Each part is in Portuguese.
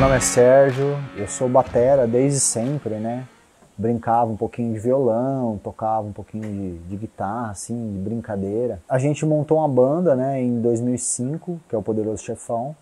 nome é Sérgio, eu sou batera desde sempre, né? Brincava um pouquinho de violão, tocava um pouquinho de guitarra, assim, de brincadeira. A gente montou uma banda, né, em 2005, que é o Poderoso Chefão,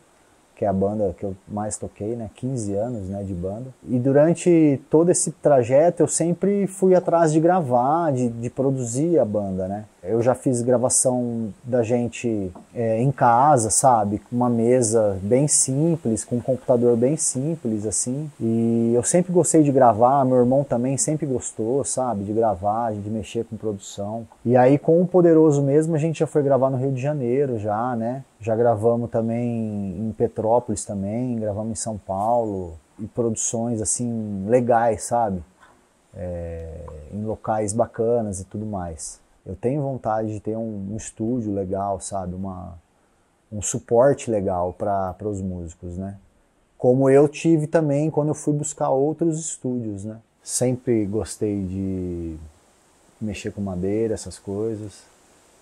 que é a banda que eu mais toquei, né, 15 anos, né, de banda. E durante todo esse trajeto eu sempre fui atrás de gravar, de produzir a banda, né. Eu já fiz gravação da gente em casa, sabe, com uma mesa bem simples, com um computador bem simples, assim. E eu sempre gostei de gravar, meu irmão também sempre gostou, sabe, de gravar, de mexer com produção. E aí com o Poderoso mesmo a gente já foi gravar no Rio de Janeiro já, né. Já gravamos também em Petrópolis também, gravamos em São Paulo, e produções assim legais, sabe? Em locais bacanas e tudo mais. Eu tenho vontade de ter um estúdio legal, sabe? Um suporte legal para os músicos, né? Como eu tive também quando eu fui buscar outros estúdios, né? Sempre gostei de mexer com madeira, essas coisas,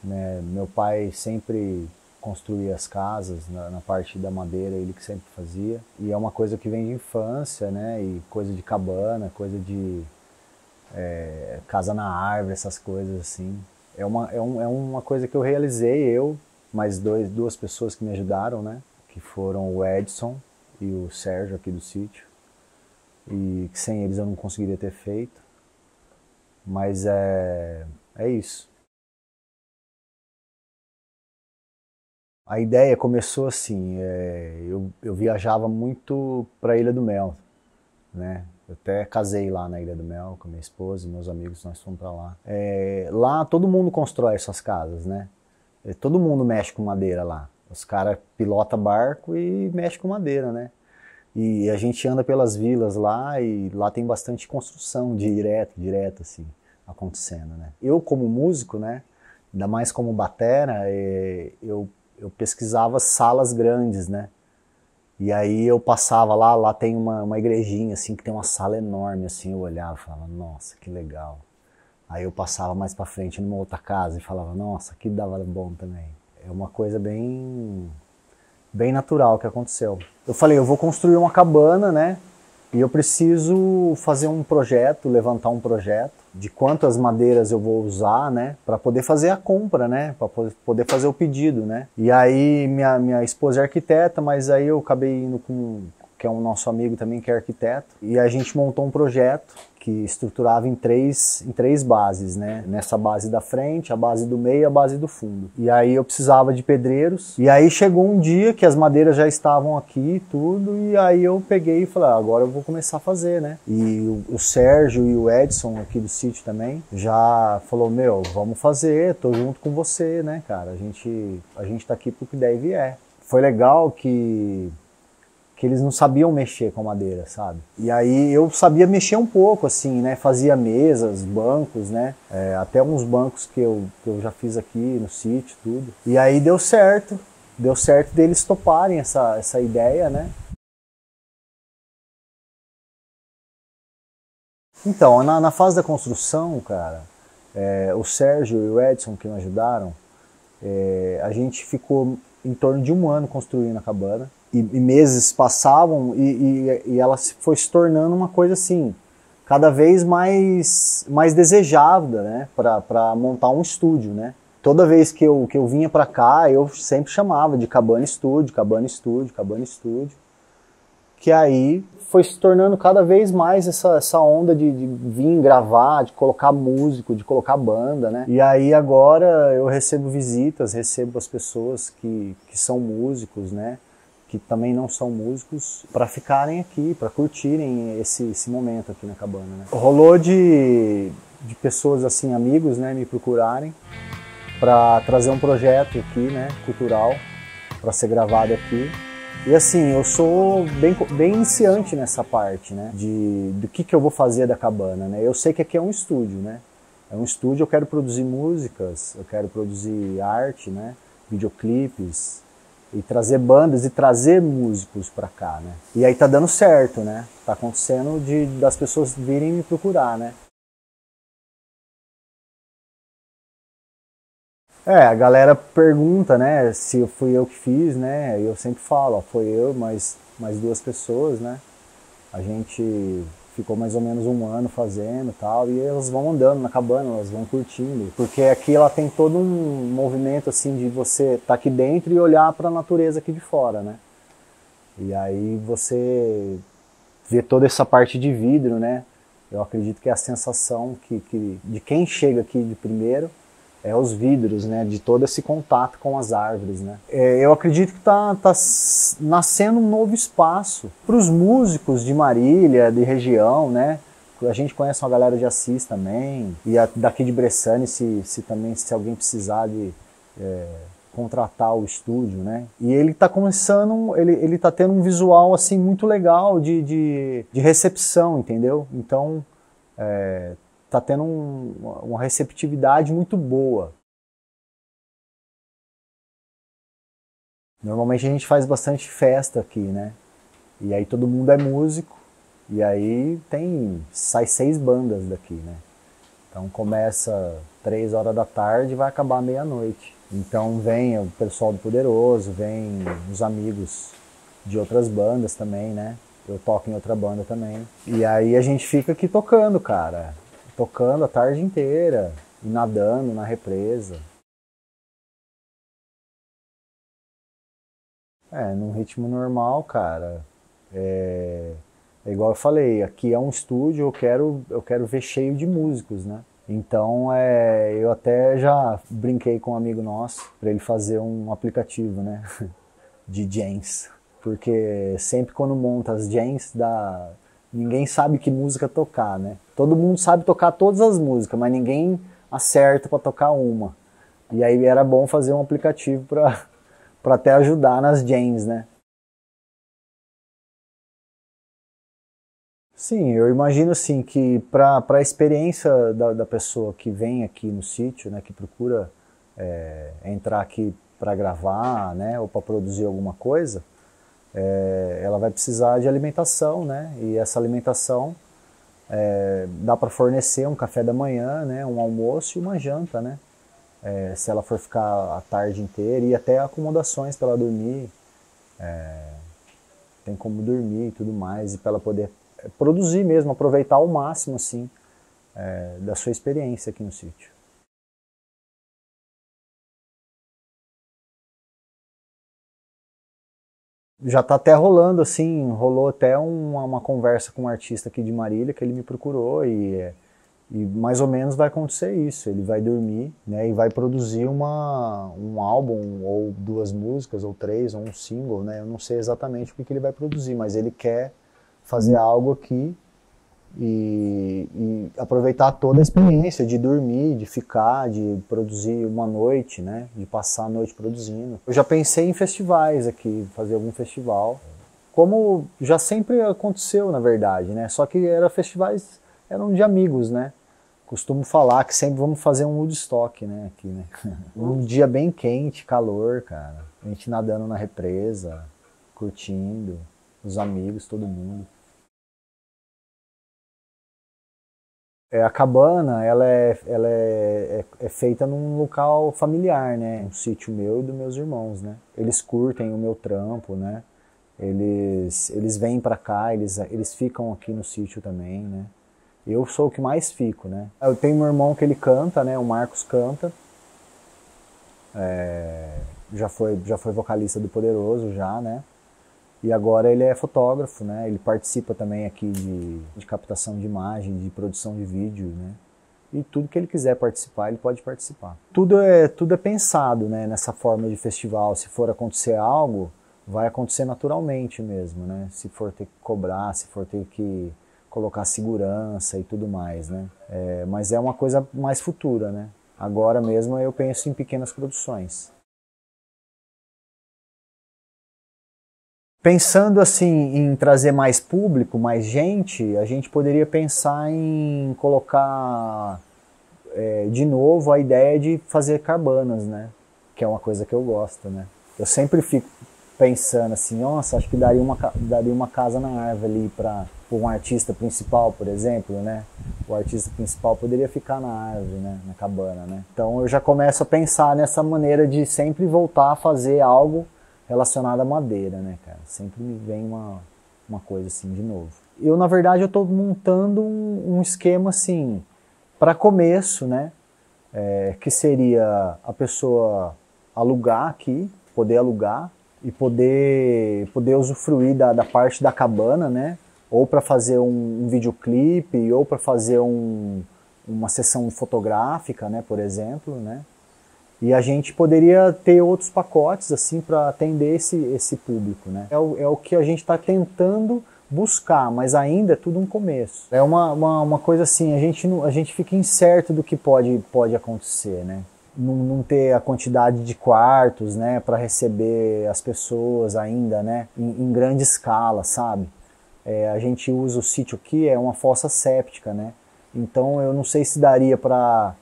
né? Meu pai sempre construir as casas, na parte da madeira, ele que sempre fazia. E é uma coisa que vem de infância, né? E coisa de cabana, coisa de casa na árvore, essas coisas assim. É uma coisa que eu realizei, eu, mais duas pessoas que me ajudaram, né? Que foram o Edson e o Sérgio aqui do sítio. E que sem eles eu não conseguiria ter feito. Mas é isso. A ideia começou assim, eu viajava muito para a Ilha do Mel, né? Eu até casei lá na Ilha do Mel com a minha esposa e meus amigos, nós fomos para lá. Lá todo mundo constrói suas casas, né? Todo mundo mexe com madeira lá. Os caras pilotam barco e mexem com madeira, né? E a gente anda pelas vilas lá e lá tem bastante construção direto assim, acontecendo, né? Eu como músico, né? Ainda mais como batera, eu pesquisava salas grandes, né? E aí eu passava lá tem uma igrejinha, assim, que tem uma sala enorme, assim, eu olhava e falava, nossa, que legal. Aí eu passava mais pra frente numa outra casa e falava, nossa, aqui dava bom também. É uma coisa bem natural que aconteceu. Eu falei, eu vou construir uma cabana, né? E eu preciso fazer um projeto, levantar um projeto de quantas madeiras eu vou usar, né, para poder fazer a compra, né, para poder fazer o pedido, né. E aí minha esposa é arquiteta, mas aí eu acabei indo com que é um nosso amigo também que é arquiteto, e a gente montou um projeto que estruturava em três bases, né? Nessa base da frente, a base do meio e a base do fundo. E aí eu precisava de pedreiros, e aí chegou um dia que as madeiras já estavam aqui e tudo, e aí eu peguei e falei, agora eu vou começar a fazer, né? E o Sérgio e o Edson aqui do sítio também já falou, meu, vamos fazer, tô junto com você, né, cara? A gente tá aqui pro que der e vier. Foi legal que eles não sabiam mexer com madeira, sabe? E aí eu sabia mexer um pouco, assim, né? Fazia mesas, bancos, né? Até uns bancos que eu já fiz aqui no sítio, tudo. E aí deu certo deles toparem essa ideia, né? Então, na fase da construção, cara, o Sérgio e o Edson que me ajudaram, a gente ficou em torno de um ano construindo a cabana. E meses passavam e ela foi se tornando uma coisa assim, cada vez mais desejada, né, para montar um estúdio, né. Toda vez que eu vinha para cá, eu sempre chamava de cabana estúdio, cabana estúdio, cabana estúdio, que aí foi se tornando cada vez mais essa onda de vir gravar, de colocar músico, de colocar banda, né. E aí agora eu recebo visitas, recebo as pessoas que são músicos, né, que também não são músicos, para ficarem aqui, para curtirem esse momento aqui na cabana, né? Rolou de pessoas assim, amigos, né, me procurarem para trazer um projeto aqui, né, cultural, para ser gravado aqui. E assim, eu sou bem iniciante nessa parte, né, do que eu vou fazer da cabana, né? Eu sei que aqui é um estúdio, né? É um estúdio, eu quero produzir músicas, eu quero produzir arte, né, videoclipes, e trazer bandas e trazer músicos pra cá, né? E aí tá dando certo, né? Tá acontecendo das pessoas virem me procurar, né? A galera pergunta, né, se fui eu que fiz, né? Eu sempre falo, ó, foi eu, mas mais 2 pessoas, né? A gente ficou mais ou menos 1 ano fazendo e tal, e elas vão andando na cabana, elas vão curtindo, porque aqui ela tem todo um movimento assim de você estar aqui dentro e olhar para a natureza aqui de fora, né? E aí você vê toda essa parte de vidro, né? Eu acredito que é a sensação de quem chega aqui de primeiro é os vidros, né? De todo esse contato com as árvores, né? Eu acredito que tá nascendo um novo espaço para os músicos de Marília, de região, né? A gente conhece uma galera de Assis também, e daqui de Bressane, se alguém precisar de contratar o estúdio, né? E ele tá começando, ele tá tendo um visual assim muito legal de recepção, entendeu? Então tá tendo uma receptividade muito boa. Normalmente a gente faz bastante festa aqui, né? E aí todo mundo é músico, e aí sai 6 bandas daqui, né? Então começa 3 horas da tarde e vai acabar meia-noite. Então vem o pessoal do Poderoso, vem os amigos de outras bandas também, né? Eu toco em outra banda também. E aí a gente fica aqui tocando, cara. Tocando a tarde inteira e nadando na represa. Num ritmo normal, cara. É igual eu falei, aqui é um estúdio, eu quero ver cheio de músicos, né? Então, eu até já brinquei com um amigo nosso para ele fazer um aplicativo, né, de jams, porque sempre quando monta as jams, ninguém sabe que música tocar, né? Todo mundo sabe tocar todas as músicas, mas ninguém acerta para tocar uma. E aí era bom fazer um aplicativo para até ajudar nas jams, né? Sim, eu imagino assim que para a experiência da pessoa que vem aqui no sítio, né, que procura entrar aqui para gravar, né, ou para produzir alguma coisa, ela vai precisar de alimentação, né, e essa alimentação dá para fornecer um café da manhã, né, um almoço e uma janta, né, se ela for ficar a tarde inteira, e até acomodações para ela dormir, tem como dormir e tudo mais, e para ela poder produzir mesmo, aproveitar ao máximo assim, da sua experiência aqui no sítio. Já está até rolando assim, rolou até uma conversa com um artista aqui de Marília que ele me procurou e mais ou menos vai acontecer isso. Ele vai dormir, né, e vai produzir um álbum ou 2 músicas ou 3 ou um single, né? Eu não sei exatamente o que ele vai produzir, mas ele quer fazer algo aqui e aproveitar toda a experiência de dormir, de ficar, de produzir uma noite, né? De passar a noite produzindo. Eu já pensei em festivais aqui, fazer algum festival, como já sempre aconteceu na verdade, né? Só que festivais eram de amigos, né? Costumo falar que sempre vamos fazer um Woodstock, né? Aqui, né? Um dia bem quente, calor, cara. A gente nadando na represa, curtindo, os amigos, todo mundo. A cabana, ela é feita num local familiar, né? Um sítio meu e dos meus irmãos, né? Eles curtem o meu trampo, né? Eles vêm pra cá, eles ficam aqui no sítio também, né? Eu sou o que mais fico, né? Eu tenho meu irmão que ele canta, né? O Marcos canta. Já foi vocalista do Poderoso, já, né? E agora ele é fotógrafo, né? Ele participa também aqui de captação de imagem, de produção de vídeo, né? E tudo que ele quiser participar, ele pode participar. Tudo é pensado, né? Nessa forma de festival. Se for acontecer algo, vai acontecer naturalmente mesmo, né? Se for ter que cobrar, se for ter que colocar segurança e tudo mais, né? Mas é uma coisa mais futura, né? Agora mesmo eu penso em pequenas produções. Pensando assim em trazer mais público, mais gente, a gente poderia pensar em colocar de novo a ideia de fazer cabanas, né? Que é uma coisa que eu gosto, né? Eu sempre fico pensando assim, nossa, acho que daria uma casa na árvore ali para um artista principal, por exemplo, né? O artista principal poderia ficar na árvore, né? Na cabana, né? Então eu já começo a pensar nessa maneira de sempre voltar a fazer algo relacionado à madeira, né, cara? Sempre me vem uma coisa assim de novo. Eu, na verdade, eu estou montando um esquema assim, para começo, né? Que seria a pessoa alugar aqui, poder alugar e poder usufruir da parte da cabana, né? Ou para fazer um videoclipe, ou para fazer uma sessão fotográfica, né, por exemplo, né? E a gente poderia ter outros pacotes assim para atender esse público, né? É o que a gente está tentando buscar, mas ainda é tudo um começo. É uma coisa assim, a gente fica incerto do que pode acontecer, né? Não ter a quantidade de quartos, né, para receber as pessoas ainda, né, em grande escala, sabe? A gente usa o sítio aqui, é uma fossa séptica, né? Então eu não sei se daria para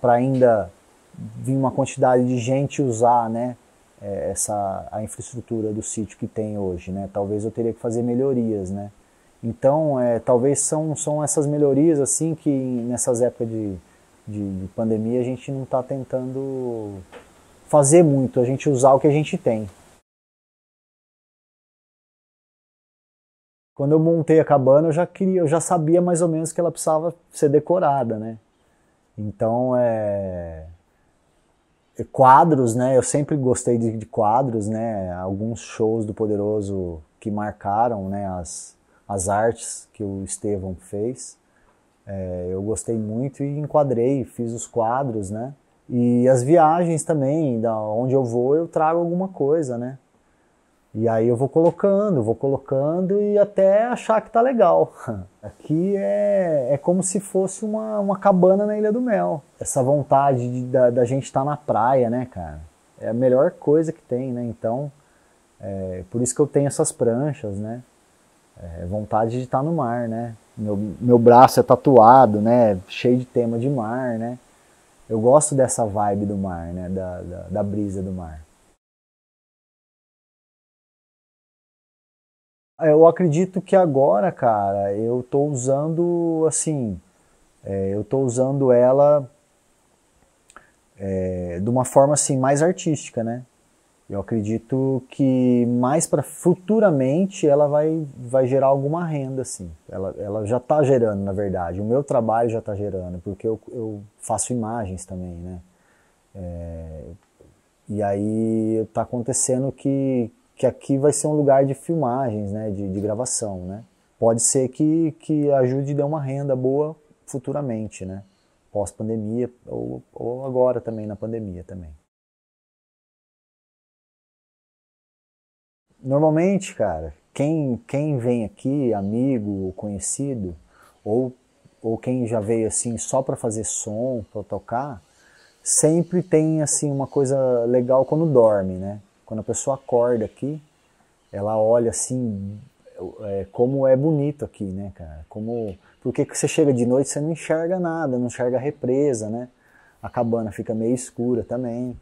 ainda vir uma quantidade de gente usar, né, a infraestrutura do sítio que tem hoje, né? Talvez eu teria que fazer melhorias, né? Então, talvez são essas melhorias assim que nessas épocas de pandemia a gente não está tentando fazer muito, a gente usar o que a gente tem. Quando eu montei a cabana eu já sabia mais ou menos que ela precisava ser decorada, né? Então, quadros, né? Eu sempre gostei de quadros, né? Alguns shows do Poderoso que marcaram, né, as artes que o Estevão fez. Eu gostei muito e enquadrei, fiz os quadros, né? E as viagens também, da onde eu vou, eu trago alguma coisa, né? E aí eu vou colocando e até achar que tá legal. Aqui é como se fosse uma cabana na Ilha do Mel. Essa vontade da gente estar na praia, né, cara? É a melhor coisa que tem, né? Então, por isso que eu tenho essas pranchas, né? Vontade de estar no mar, né? Meu braço é tatuado, né? Cheio de tema de mar, né? Eu gosto dessa vibe do mar, né? Da brisa do mar. Eu acredito que agora, cara, eu tô usando, assim, eu tô usando ela de uma forma, assim, mais artística, né? Eu acredito que mais para futuramente ela vai gerar alguma renda, assim. Ela já está gerando, na verdade. O meu trabalho já está gerando, porque eu faço imagens também, né? E aí está acontecendo que aqui vai ser um lugar de filmagens, né? De gravação, né? Pode ser que ajude a dar uma renda boa futuramente, né? Pós-pandemia ou agora também na pandemia também. Normalmente, cara, quem vem aqui, amigo ou conhecido, ou, ou quem já veio assim só para fazer som, para tocar, sempre tem assim uma coisa legal quando dorme, né? Quando a pessoa acorda aqui, ela olha assim, como é bonito aqui, né, cara? Porque você chega de noite, você não enxerga nada, não enxerga a represa, né? A cabana fica meio escura também.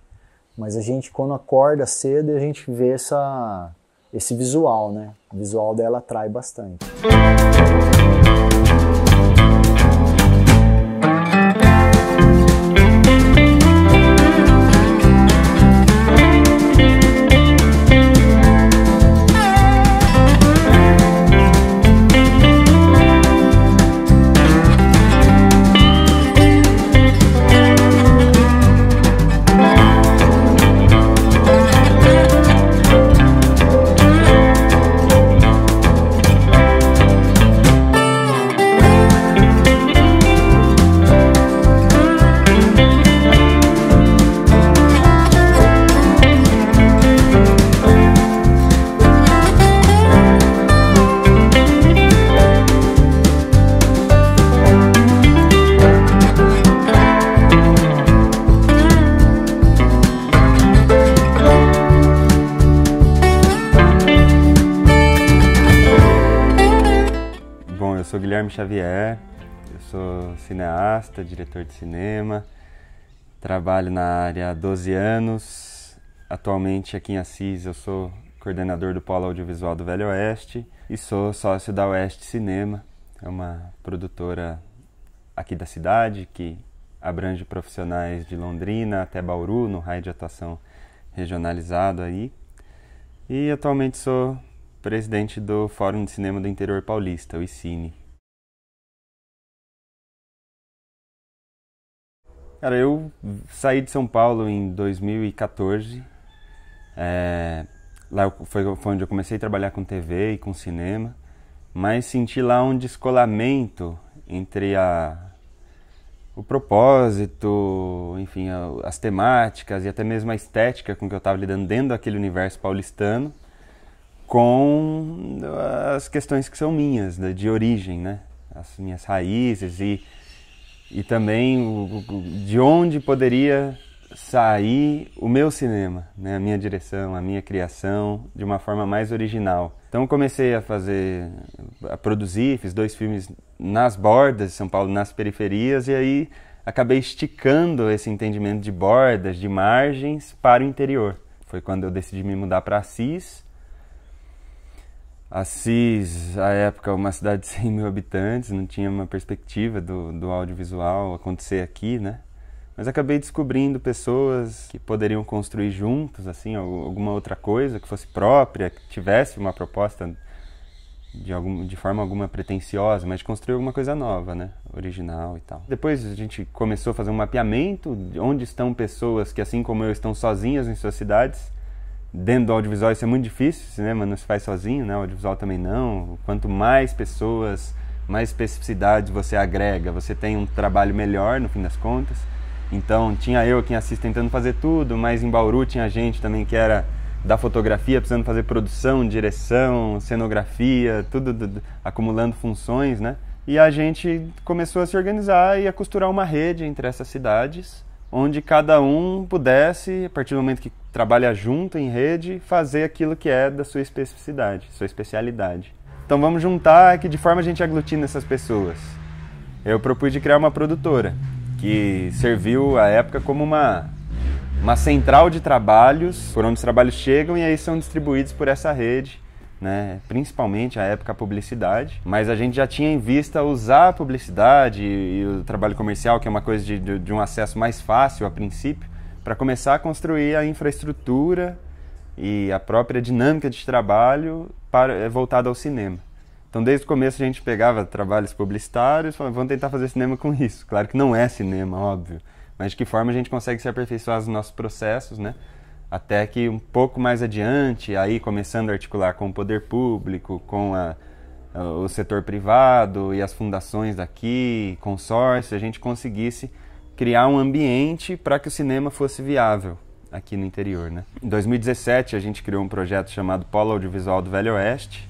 Mas a gente, quando acorda cedo, a gente vê esse visual, né? O visual dela atrai bastante. Eu sou Guilherme Xavier, eu sou cineasta, diretor de cinema, trabalho na área há 12 anos, atualmente aqui em Assis eu sou coordenador do Polo Audiovisual do Velho Oeste e sou sócio da Oeste Cinema, é uma produtora aqui da cidade que abrange profissionais de Londrina até Bauru, no raio de atuação regionalizado aí. e atualmente sou presidente do Fórum de Cinema do Interior Paulista, o ICINE. Cara, eu saí de São Paulo em 2014, lá foi onde eu comecei a trabalhar com TV e com cinema, mas senti lá um descolamento entre o propósito, enfim, as temáticas e até mesmo a estética com que eu estava lidando dentro daquele universo paulistano, com as questões que são minhas, de origem, né? As minhas raízes e também de onde poderia sair o meu cinema, né? A minha direção, a minha criação, de uma forma mais original. Então comecei a produzir, fiz 2 filmes nas bordas de São Paulo, nas periferias, e aí acabei esticando esse entendimento de bordas, de margens, para o interior. Foi quando eu decidi me mudar para Assis. Assis, à época, uma cidade de 100 mil habitantes, não tinha uma perspectiva do audiovisual acontecer aqui, né? Mas acabei descobrindo pessoas que poderiam construir juntos, assim, alguma outra coisa que fosse própria, que tivesse uma proposta de forma alguma pretensiosa, mas de construir alguma coisa nova, né? Original e tal. Depois a gente começou a fazer um mapeamento de onde estão pessoas que, assim como eu, estão sozinhas em suas cidades. Dentro do audiovisual isso é muito difícil, o cinema não se faz sozinho, né? O audiovisual também não. Quanto mais pessoas, mais especificidades você agrega, você tem um trabalho melhor no fim das contas. Então tinha eu aqui em Assis tentando fazer tudo, mas em Bauru tinha gente também que era da fotografia, precisando fazer produção, direção, cenografia, tudo acumulando funções, né? E a gente começou a se organizar e a costurar uma rede entre essas cidades, onde cada um pudesse, a partir do momento que trabalha junto em rede, fazer aquilo que é da sua especificidade, sua especialidade. Então vamos juntar que de forma a gente aglutina essas pessoas. Eu propus de criar uma produtora, que serviu à época como uma central de trabalhos, por onde os trabalhos chegam e aí são distribuídos por essa rede, né? Principalmente à época a publicidade, mas a gente já tinha em vista usar a publicidade e o trabalho comercial, que é uma coisa de um acesso mais fácil a princípio, para começar a construir a infraestrutura e a própria dinâmica de trabalho voltada ao cinema. Então desde o começo a gente pegava trabalhos publicitários e falava, vamos tentar fazer cinema com isso. Claro que não é cinema, óbvio, mas de que forma a gente consegue se aperfeiçoar nos nossos processos, né? Até que um pouco mais adiante, aí começando a articular com o poder público, com o setor privado e as fundações daqui, consórcio, a gente conseguisse criar um ambiente para que o cinema fosse viável aqui no interior, né? Em 2017 a gente criou um projeto chamado Polo Audiovisual do Velho Oeste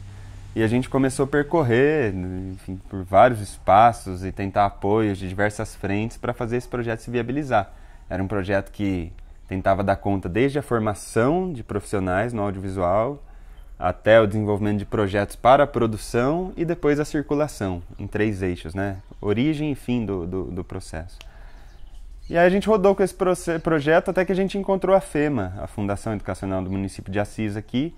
e a gente começou a percorrer, enfim, por vários espaços e tentar apoios de diversas frentes para fazer esse projeto se viabilizar. Era um projeto que tentava dar conta desde a formação de profissionais no audiovisual até o desenvolvimento de projetos para a produção e depois a circulação, em 3 eixos, né? Origem e fim do processo. E aí a gente rodou com esse projeto até que a gente encontrou a FEMA, a Fundação Educacional do município de Assis aqui,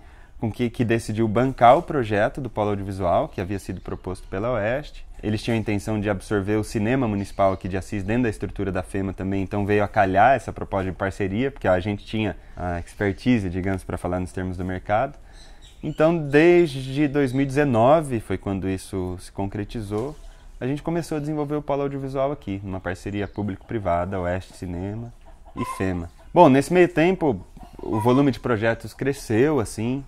que decidiu bancar o projeto do Polo Audiovisual, que havia sido proposto pela Oeste. Eles tinham a intenção de absorver o cinema municipal aqui de Assis dentro da estrutura da FEMA também, então veio a calhar essa proposta de parceria, porque a gente tinha a expertise, digamos, para falar nos termos do mercado. Então, desde 2019, foi quando isso se concretizou, a gente começou a desenvolver o Polo Audiovisual aqui, numa parceria público-privada, Oeste Cinema e FEMA. Bom, nesse meio tempo, o volume de projetos cresceu, assim,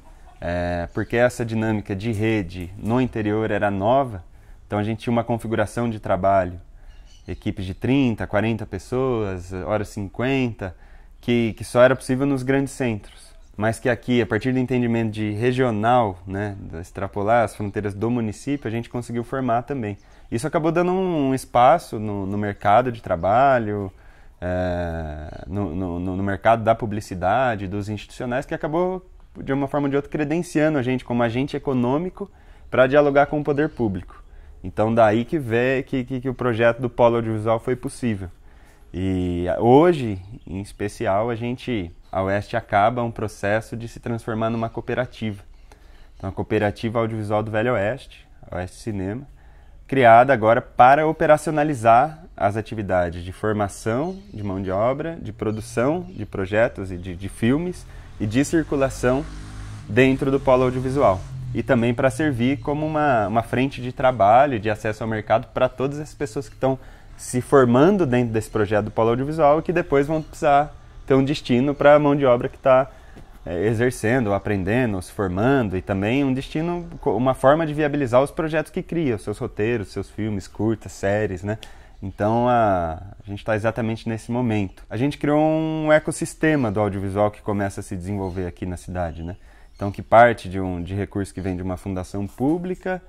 porque essa dinâmica de rede no interior era nova. Então a gente tinha uma configuração de trabalho, equipes de 30, 40 pessoas, horas 50, que só era possível nos grandes centros. Mas que aqui, a partir do entendimento de regional, né, extrapolar as fronteiras do município, a gente conseguiu formar também. Isso acabou dando um espaço no mercado de trabalho, no mercado da publicidade, dos institucionais, que acabou, de uma forma ou de outra, credenciando a gente como agente econômico para dialogar com o poder público. Então daí que vê que o projeto do Polo Audiovisual foi possível. E hoje, em especial, a Oeste acaba um processo de se transformar numa cooperativa. Então a Cooperativa Audiovisual do Velho Oeste, a Oeste Cinema, criada agora para operacionalizar as atividades de formação de mão de obra, de produção de projetos e de filmes e de circulação dentro do polo audiovisual. E também para servir como uma frente de trabalho, de acesso ao mercado para todas as pessoas que estão se formando dentro desse projeto do polo audiovisual e que depois vão precisar ter um destino para a mão de obra que está exercendo, aprendendo, se formando, e também um destino, uma forma de viabilizar os projetos que cria, os seus roteiros, seus filmes, curtas, séries, né? Então a gente está exatamente nesse momento. A gente criou um ecossistema do audiovisual que começa a se desenvolver aqui na cidade, né? Então que parte de recursos que vem de uma fundação pública,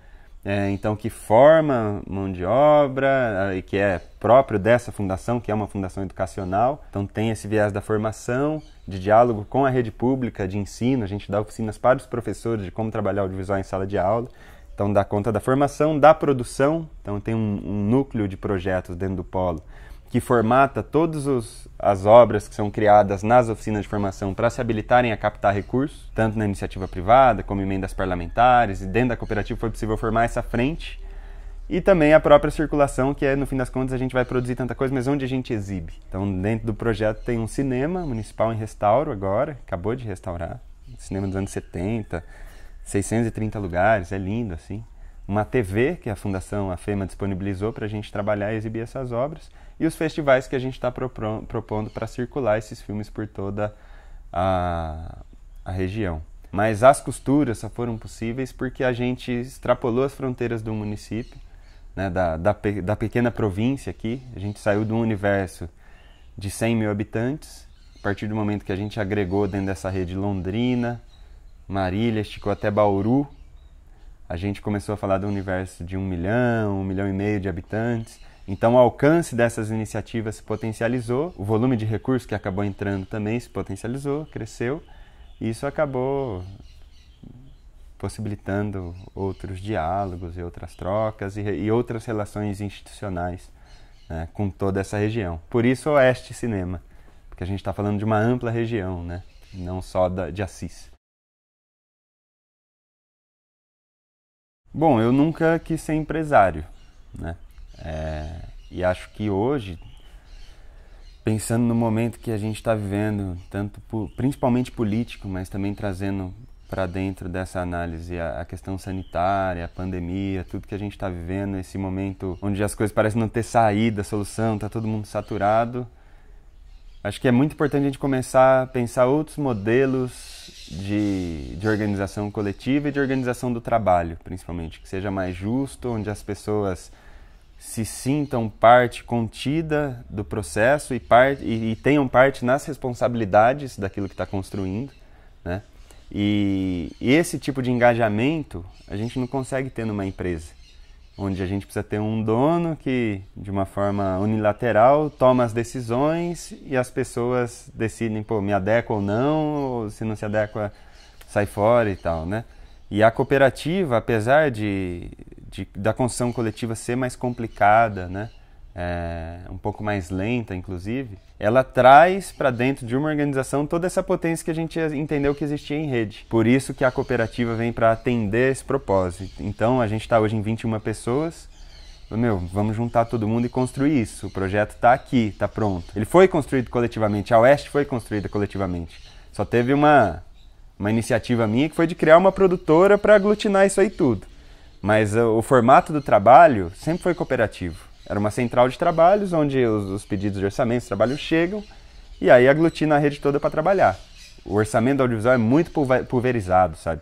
então que forma mão de obra e que é próprio dessa fundação, que é uma fundação educacional. Então tem esse viés da formação, de diálogo com a rede pública de ensino. A gente dá oficinas para os professores de como trabalhar audiovisual em sala de aula. Então dá conta da formação, da produção. Então tem um núcleo de projetos dentro do polo que formata todas as obras que são criadas nas oficinas de formação para se habilitarem a captar recursos, tanto na iniciativa privada como emendas parlamentares, e dentro da cooperativa foi possível formar essa frente, e também a própria circulação, que no fim das contas a gente vai produzir tanta coisa, mas onde a gente exibe. Então dentro do projeto tem um cinema municipal em restauro agora, acabou de restaurar, cinema dos anos 70, 630 lugares, é lindo assim. Uma TV que a Fundação AFEMA disponibilizou para a gente trabalhar e exibir essas obras, e os festivais que a gente está propondo para circular esses filmes por toda a região. Mas as costuras só foram possíveis porque a gente extrapolou as fronteiras do município, né, da pequena província aqui. A gente saiu de um universo de 100 mil habitantes, a partir do momento que a gente agregou dentro dessa rede Londrina, Marília, esticou até Bauru, a gente começou a falar do universo de 1 milhão e meio de habitantes. Então o alcance dessas iniciativas se potencializou, o volume de recursos que acabou entrando também se potencializou, cresceu, e isso acabou possibilitando outros diálogos e outras trocas e outras relações institucionais, né, com toda essa região. Por isso Oeste Cinema, porque a gente está falando de uma ampla região, né, não só de Assis. Bom, eu nunca quis ser empresário, né? E acho que hoje, pensando no momento que a gente está vivendo, principalmente político, mas também trazendo para dentro dessa análise a questão sanitária, a pandemia, tudo que a gente está vivendo, esse momento onde as coisas parecem não ter saída, solução, está todo mundo saturado. Acho que é muito importante a gente começar a pensar outros modelos de organização coletiva e de organização do trabalho, principalmente, que seja mais justo, onde as pessoas se sintam parte contida do processo e tenham parte nas responsabilidades daquilo que está construindo, né? E esse tipo de engajamento a gente não consegue ter numa empresa, onde a gente precisa ter um dono que, de uma forma unilateral, toma as decisões e as pessoas decidem, me adequa ou não, ou se não se adequa, sai fora e tal, né? E a cooperativa, apesar da construção coletiva ser mais complicada, né? Um pouco mais lenta, inclusive, ela traz para dentro de uma organização toda essa potência que a gente entendeu que existia em rede. Por isso que a cooperativa vem para atender esse propósito. Então, a gente está hoje em 21 pessoas. Vamos juntar todo mundo e construir isso. O projeto está aqui, está pronto. Ele foi construído coletivamente, a Oeste foi construída coletivamente. Só teve uma iniciativa minha que foi de criar uma produtora para aglutinar isso aí tudo. Mas o formato do trabalho sempre foi cooperativo. Era uma central de trabalhos onde os pedidos de orçamento, os trabalhos chegam e aí aglutina a rede toda para trabalhar. O orçamento do audiovisual é muito pulverizado, sabe?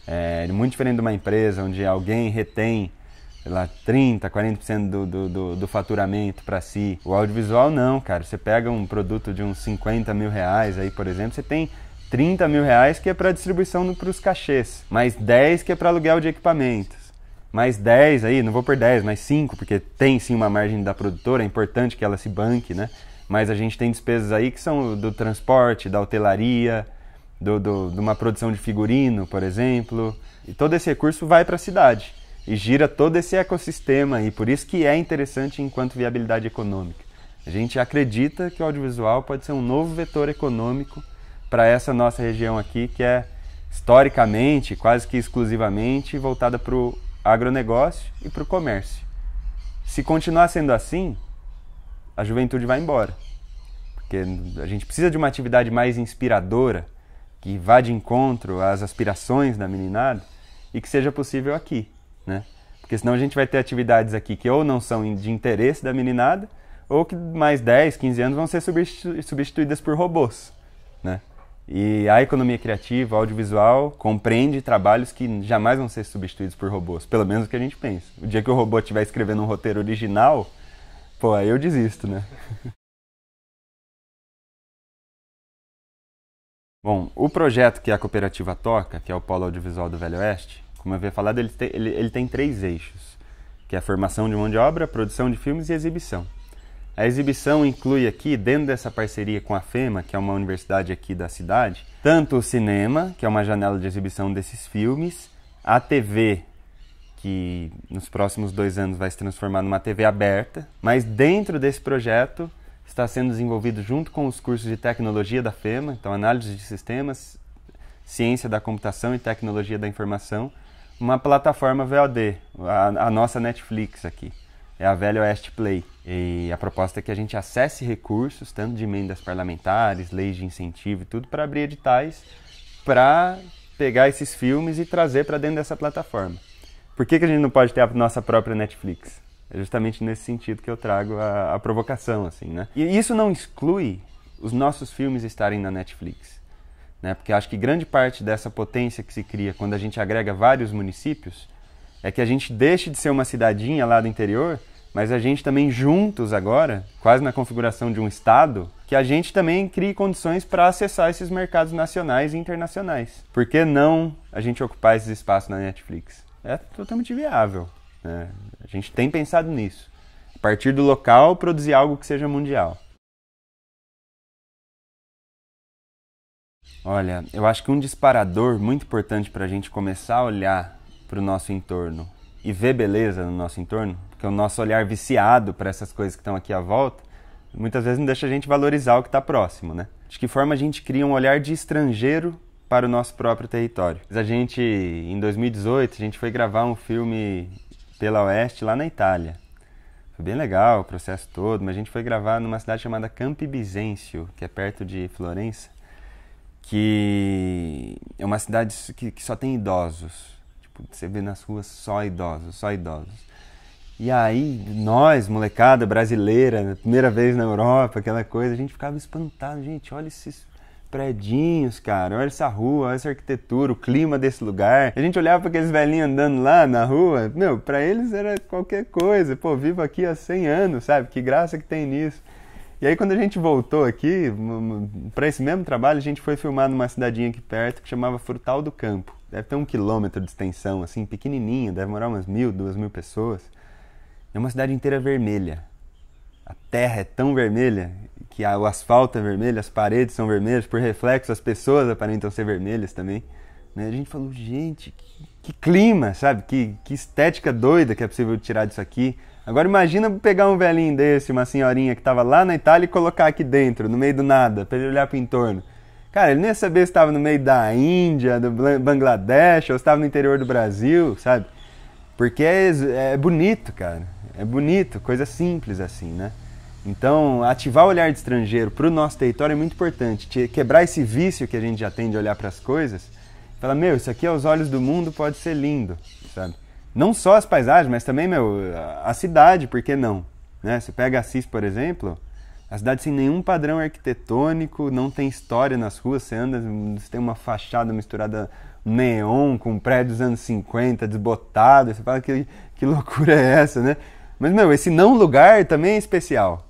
É muito diferente de uma empresa onde alguém retém, sei lá, 30%, 40% do faturamento para si. O audiovisual não, cara. Você pega um produto de uns 50 mil reais aí, por exemplo, você tem 30 mil reais que é para distribuição para os cachês, mais 10 que é para aluguel de equipamentos. Mais 10 aí, não vou por 10, mais 5, porque tem sim uma margem da produtora, é importante que ela se banque, né? Mas a gente tem despesas aí que são do transporte, da hotelaria, de uma produção de figurino, por exemplo. E todo esse recurso vai para a cidade e gira todo esse ecossistema aí, por isso que é interessante enquanto viabilidade econômica. A gente acredita que o audiovisual pode ser um novo vetor econômico para essa nossa região aqui, que é historicamente, quase que exclusivamente, voltada para o agronegócio e para o comércio. Se continuar sendo assim, a juventude vai embora. Porque a gente precisa de uma atividade mais inspiradora, que vá de encontro às aspirações da meninada e que seja possível aqui, né? Porque senão a gente vai ter atividades aqui que ou não são de interesse da meninada, ou que mais 10, 15 anos vão ser substituídas por robôs, né? E a economia criativa, audiovisual, compreende trabalhos que jamais vão ser substituídos por robôs, pelo menos o que a gente pensa. O dia que o robô estiver escrevendo um roteiro original, pô, aí eu desisto, né? Bom, o projeto que a cooperativa toca, que é o Polo Audiovisual do Velho Oeste, como eu havia falado, ele tem 3 eixos, que é a formação de mão de obra, produção de filmes e exibição. A exibição inclui aqui, dentro dessa parceria com a FEMA, que é uma universidade aqui da cidade, tanto o cinema, que é uma janela de exibição desses filmes, a TV, que nos próximos 2 anos vai se transformar numa TV aberta, mas dentro desse projeto está sendo desenvolvido junto com os cursos de tecnologia da FEMA, então análise de sistemas, ciência da computação e tecnologia da informação, uma plataforma VOD, a nossa Netflix aqui. É a Velho Oeste Play. E a proposta é que a gente acesse recursos, tanto de emendas parlamentares, leis de incentivo e tudo, para abrir editais, para pegar esses filmes e trazer para dentro dessa plataforma. Por que a gente não pode ter a nossa própria Netflix? É justamente nesse sentido que eu trago a provocação, assim, né? E isso não exclui os nossos filmes estarem na Netflix, né? Porque acho que grande parte dessa potência que se cria quando a gente agrega vários municípios é que a gente deixe de ser uma cidadinha lá do interior, mas a gente também juntos agora, quase na configuração de um estado, que a gente também crie condições para acessar esses mercados nacionais e internacionais. Por que não a gente ocupar esses espaços na Netflix? É totalmente viável, né? A gente tem pensado nisso. A partir do local, produzir algo que seja mundial. Olha, eu acho que um disparador muito importante para a gente começar a olhar para o nosso entorno e ver beleza no nosso entorno, porque o nosso olhar viciado para essas coisas que estão aqui à volta, muitas vezes não deixa a gente valorizar o que está próximo, né? De que forma a gente cria um olhar de estrangeiro para o nosso próprio território. A gente, em 2018, a gente foi gravar um filme pela Oeste lá na Itália. Foi bem legal o processo todo, mas a gente foi gravar numa cidade chamada Campi Bisenzio, que é perto de Florença, que é uma cidade que só tem idosos. Você vê nas ruas só idosos, só idosos. E aí, nós, molecada brasileira, primeira vez na Europa, aquela coisa, a gente ficava espantado. Gente, olha esses predinhos, cara, olha essa rua, olha essa arquitetura, o clima desse lugar. A gente olhava para aqueles velhinhos andando lá na rua, meu, pra eles era qualquer coisa. Pô, vivo aqui há 100 anos, sabe? Que graça que tem nisso. E aí, quando a gente voltou aqui, para esse mesmo trabalho, a gente foi filmar numa cidadinha aqui perto que chamava Frutal do Campo. Deve ter 1 quilômetro de extensão, assim, pequenininha, deve morar umas 1.000, 2.000 pessoas. É uma cidade inteira vermelha. A terra é tão vermelha que o asfalto é vermelho, as paredes são vermelhas, por reflexo as pessoas aparentam ser vermelhas também. Né? A gente falou, gente, que clima, sabe? Que estética doida que é possível tirar disso aqui. Agora imagina pegar um velhinho desse, uma senhorinha que estava lá na Itália e colocar aqui dentro, no meio do nada, para ele olhar para o entorno. Cara, ele nem ia saber se estava no meio da Índia, do Bangladesh, ou se estava no interior do Brasil, sabe? Porque é bonito, cara. É bonito, coisa simples assim, né? Então, ativar o olhar de estrangeiro para o nosso território é muito importante. Quebrar esse vício que a gente já tem de olhar para as coisas. Falar, meu, isso aqui aos olhos do mundo pode ser lindo, sabe? Não só as paisagens, mas também, meu, a cidade, por que não? Né? Você pega Assis, por exemplo, a cidade sem nenhum padrão arquitetônico, não tem história nas ruas, você anda, você tem uma fachada misturada neon com prédios dos anos 50, desbotado, você fala que loucura é essa, né? Mas, meu, esse não lugar também é especial.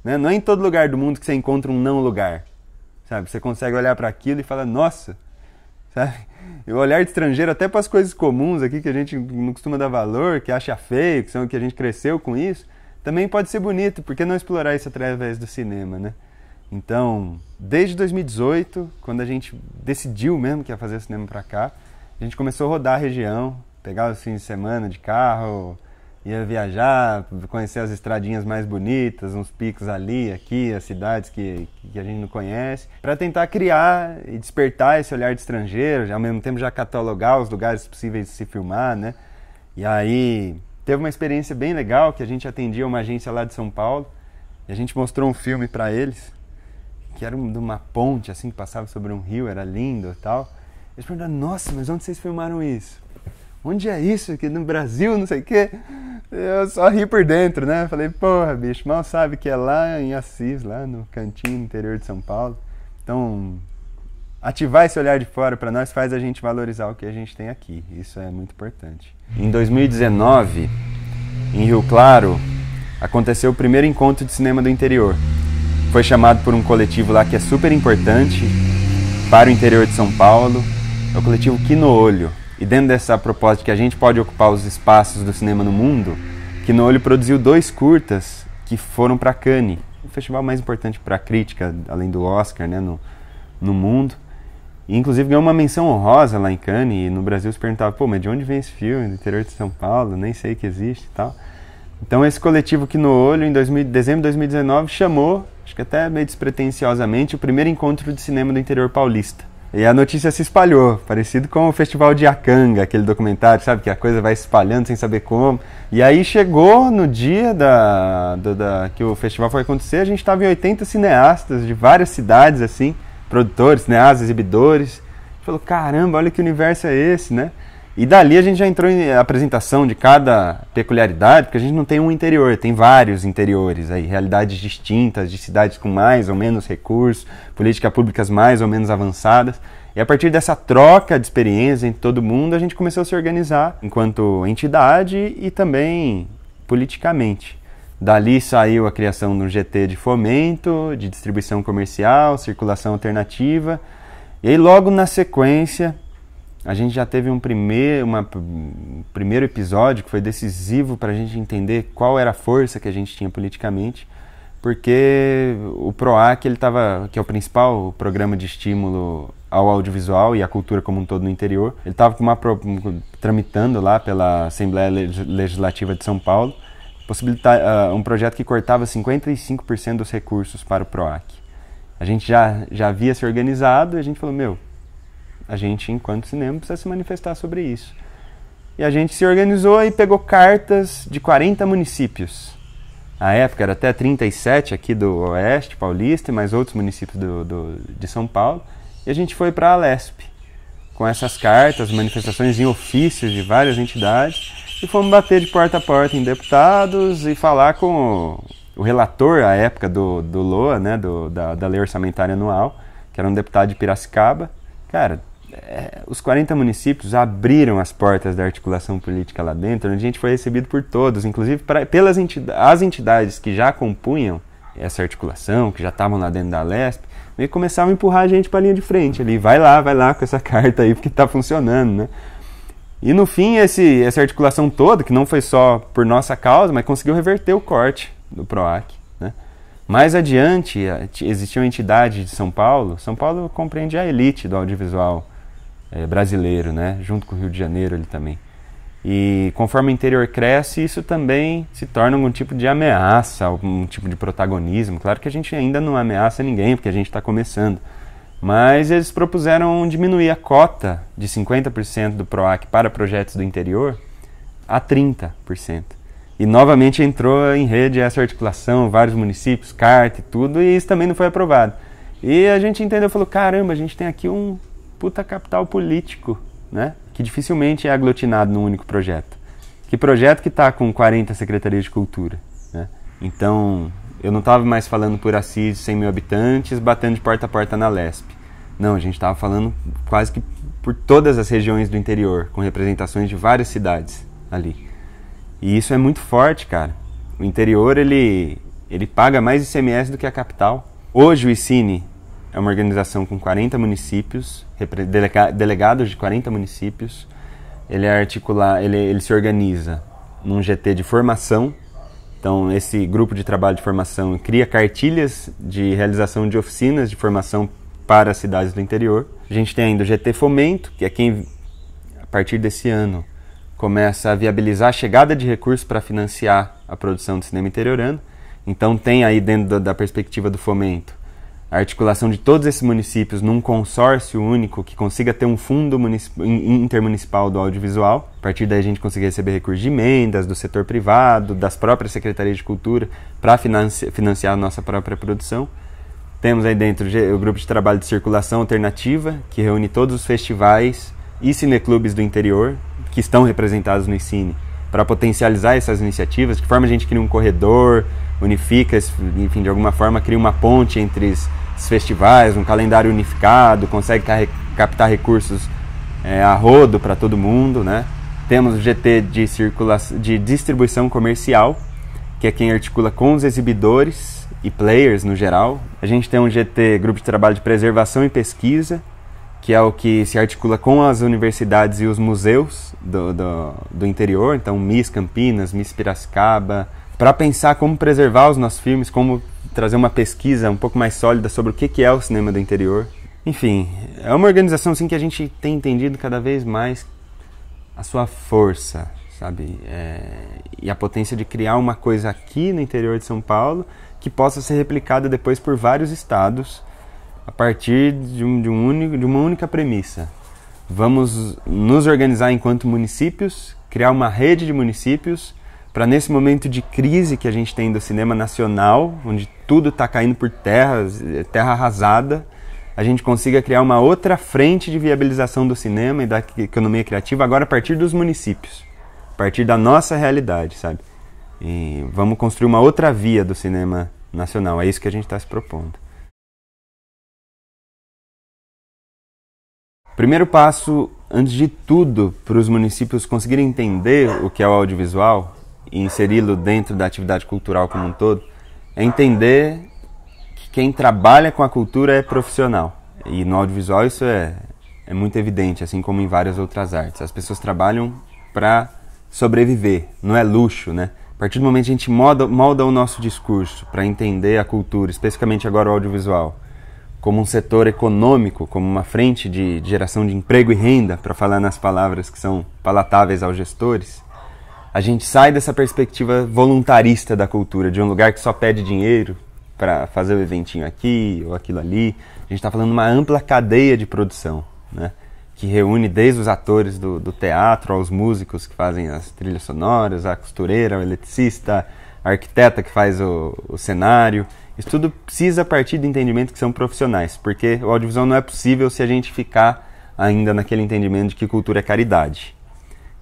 Né? Não é em todo lugar do mundo que você encontra um não lugar. Sabe? Você consegue olhar para aquilo e falar, nossa, sabe? E o olhar de estrangeiro até para as coisas comuns aqui que a gente não costuma dar valor, que acha feio, que a gente cresceu com isso, também pode ser bonito. Por que não explorar isso através do cinema, né? Então, desde 2018, quando a gente decidiu mesmo que ia fazer cinema para cá, a gente começou a rodar a região, pegar os fins de semana de carro, ia viajar, conhecer as estradinhas mais bonitas, uns picos ali, aqui, as cidades que a gente não conhece, para tentar criar e despertar esse olhar de estrangeiro, ao mesmo tempo já catalogar os lugares possíveis de se filmar, né? E aí teve uma experiência bem legal, que a gente atendia uma agência lá de São Paulo, e a gente mostrou um filme para eles, que era de uma ponte, assim, que passava sobre um rio, era lindo e tal. Eles perguntaram, nossa, mas onde vocês filmaram isso? Onde é isso? Aqui no Brasil, não sei o quê. Eu só ri por dentro, né? Falei, porra, bicho, mal sabe que é lá em Assis, lá no cantinho no interior de São Paulo. Então, ativar esse olhar de fora para nós faz a gente valorizar o que a gente tem aqui. Isso é muito importante. Em 2019, em Rio Claro, aconteceu o primeiro encontro de cinema do interior. Foi chamado por um coletivo lá que é super importante para o interior de São Paulo. É o coletivo Que no Olho. E dentro dessa proposta de que a gente pode ocupar os espaços do cinema no mundo, Que no Olho produziu 2 curtas que foram para Cannes, o festival mais importante para a crítica, além do Oscar, né, no mundo. E, inclusive, ganhou uma menção honrosa lá em Cannes, e no Brasil se perguntava, pô, mas de onde vem esse filme? Do interior de São Paulo, nem sei que existe e tal. Então esse coletivo Que no Olho, em dezembro de 2019, chamou, acho que até meio despretensiosamente, o primeiro encontro de cinema do interior paulista. E a notícia se espalhou, parecido com o Festival de Iacanga, aquele documentário, sabe, que a coisa vai se espalhando sem saber como. E aí chegou no dia que o festival foi acontecer, a gente estava em 80 cineastas de várias cidades, assim, produtores, cineastas, exibidores. A gente falou, caramba, olha que universo é esse, né? E dali a gente já entrou em apresentação de cada peculiaridade, porque a gente não tem um interior, tem vários interiores aí, realidades distintas, de cidades com mais ou menos recursos, políticas públicas mais ou menos avançadas. E a partir dessa troca de experiência entre todo mundo, a gente começou a se organizar enquanto entidade e também politicamente. Dali saiu a criação de um GT de fomento, de distribuição comercial, circulação alternativa. E aí logo na sequência, a gente já teve um primeiro episódio que foi decisivo para a gente entender qual era a força que a gente tinha politicamente, porque o PROAC, que é o principal programa de estímulo ao audiovisual e à cultura como um todo no interior, ele estava tramitando lá pela Assembleia Legislativa de São Paulo, possibilitar um projeto que cortava 55% dos recursos para o PROAC. A gente já havia se organizado e a gente falou, a gente, enquanto cinema, precisa se manifestar sobre isso. E a gente se organizou e pegou cartas de 40 municípios. À época era até 37 aqui do Oeste Paulista e mais outros municípios de São Paulo. E a gente foi para a Alesp com essas cartas, manifestações em ofícios de várias entidades. E fomos bater de porta a porta em deputados e falar com o relator, à época, do LOA, né, da Lei Orçamentária Anual, que era um deputado de Piracicaba. Cara, os 40 municípios abriram as portas da articulação política lá dentro, onde a gente foi recebido por todos, inclusive pelas entidades que já compunham essa articulação, que já estavam lá dentro da Alesp, e começavam a empurrar a gente para a linha de frente ali, vai lá com essa carta aí, porque está funcionando, né? E no fim, essa articulação toda, que não foi só por nossa causa, mas conseguiu reverter o corte do PROAC, né? Mais adiante, existia uma entidade de São Paulo compreende a elite do audiovisual brasileiro, né? Junto com o Rio de Janeiro ele também. E conforme o interior cresce, isso também se torna algum tipo de ameaça, algum tipo de protagonismo. Claro que a gente ainda não ameaça ninguém, porque a gente está começando. Mas eles propuseram diminuir a cota de 50% do PROAC para projetos do interior a 30%. E novamente entrou em rede essa articulação, vários municípios, carta e tudo, e isso também não foi aprovado. E a gente entendeu, falou, caramba, a gente tem aqui um puta capital político, né? Que dificilmente é aglutinado num único projeto. Que projeto que está com 40 secretarias de cultura, né? Então, eu não estava mais falando por Assis, 100 mil habitantes, batendo de porta a porta na Lesp. Não, a gente estava falando quase que por todas as regiões do interior, com representações de várias cidades ali. E isso é muito forte, cara. O interior, ele paga mais ICMS do que a capital. Hoje o ICINE é uma organização com 40 municípios, delegados de 40 municípios. Ele se organiza num GT de formação. Então, esse grupo de trabalho de formação cria cartilhas de realização de oficinas de formação para as cidades do interior. A gente tem ainda o GT Fomento, que é quem, a partir desse ano, começa a viabilizar a chegada de recursos para financiar a produção do cinema interiorano. Então, tem aí, dentro da perspectiva do fomento, a articulação de todos esses municípios num consórcio único que consiga ter um fundo intermunicipal do audiovisual. A partir daí a gente conseguir receber recursos de emendas, do setor privado, das próprias secretarias de cultura, para financiar a nossa própria produção. Temos aí dentro o grupo de trabalho de circulação alternativa, que reúne todos os festivais e cineclubes do interior, que estão representados no ICine, para potencializar essas iniciativas. De que forma a gente cria um corredor, unifica, enfim, de alguma forma cria uma ponte entre os festivais, um calendário unificado, consegue captar recursos a rodo para todo mundo, né? Temos o GT de distribuição comercial, que é quem articula com os exibidores e players no geral. A gente tem um GT, Grupo de Trabalho de Preservação e Pesquisa, que é o que se articula com as universidades e os museus do interior, então Miss Campinas, Miss Piracicaba, para pensar como preservar os nossos filmes, como trazer uma pesquisa um pouco mais sólida sobre o que é o cinema do interior. Enfim, é uma organização assim, que a gente tem entendido cada vez mais a sua força, sabe? E a potência de criar uma coisa aqui no interior de São Paulo que possa ser replicada depois por vários estados a partir de uma única premissa. Vamos nos organizar enquanto municípios, criar uma rede de municípios para, nesse momento de crise que a gente tem do cinema nacional, onde tudo está caindo por terra arrasada, a gente consiga criar uma outra frente de viabilização do cinema e da economia criativa agora a partir dos municípios, a partir da nossa realidade, sabe? E vamos construir uma outra via do cinema nacional, é isso que a gente está se propondo. Primeiro passo, antes de tudo, para os municípios conseguirem entender o que é o audiovisual e inseri-lo dentro da atividade cultural como um todo, é entender que quem trabalha com a cultura é profissional. E no audiovisual isso é muito evidente, assim como em várias outras artes. As pessoas trabalham para sobreviver, não é luxo, né? A partir do momento que a gente molda o nosso discurso para entender a cultura, especificamente agora o audiovisual, como um setor econômico, como uma frente de geração de emprego e renda, para falar nas palavras que são palatáveis aos gestores, a gente sai dessa perspectiva voluntarista da cultura, de um lugar que só pede dinheiro para fazer o eventinho aqui ou aquilo ali. A gente está falando de uma ampla cadeia de produção, né? Que reúne desde os atores do teatro aos músicos que fazem as trilhas sonoras, a costureira, o eletricista, a arquiteta que faz o cenário. Isso tudo precisa partir do entendimento que são profissionais, porque o audiovisual não é possível se a gente ficar ainda naquele entendimento de que cultura é caridade.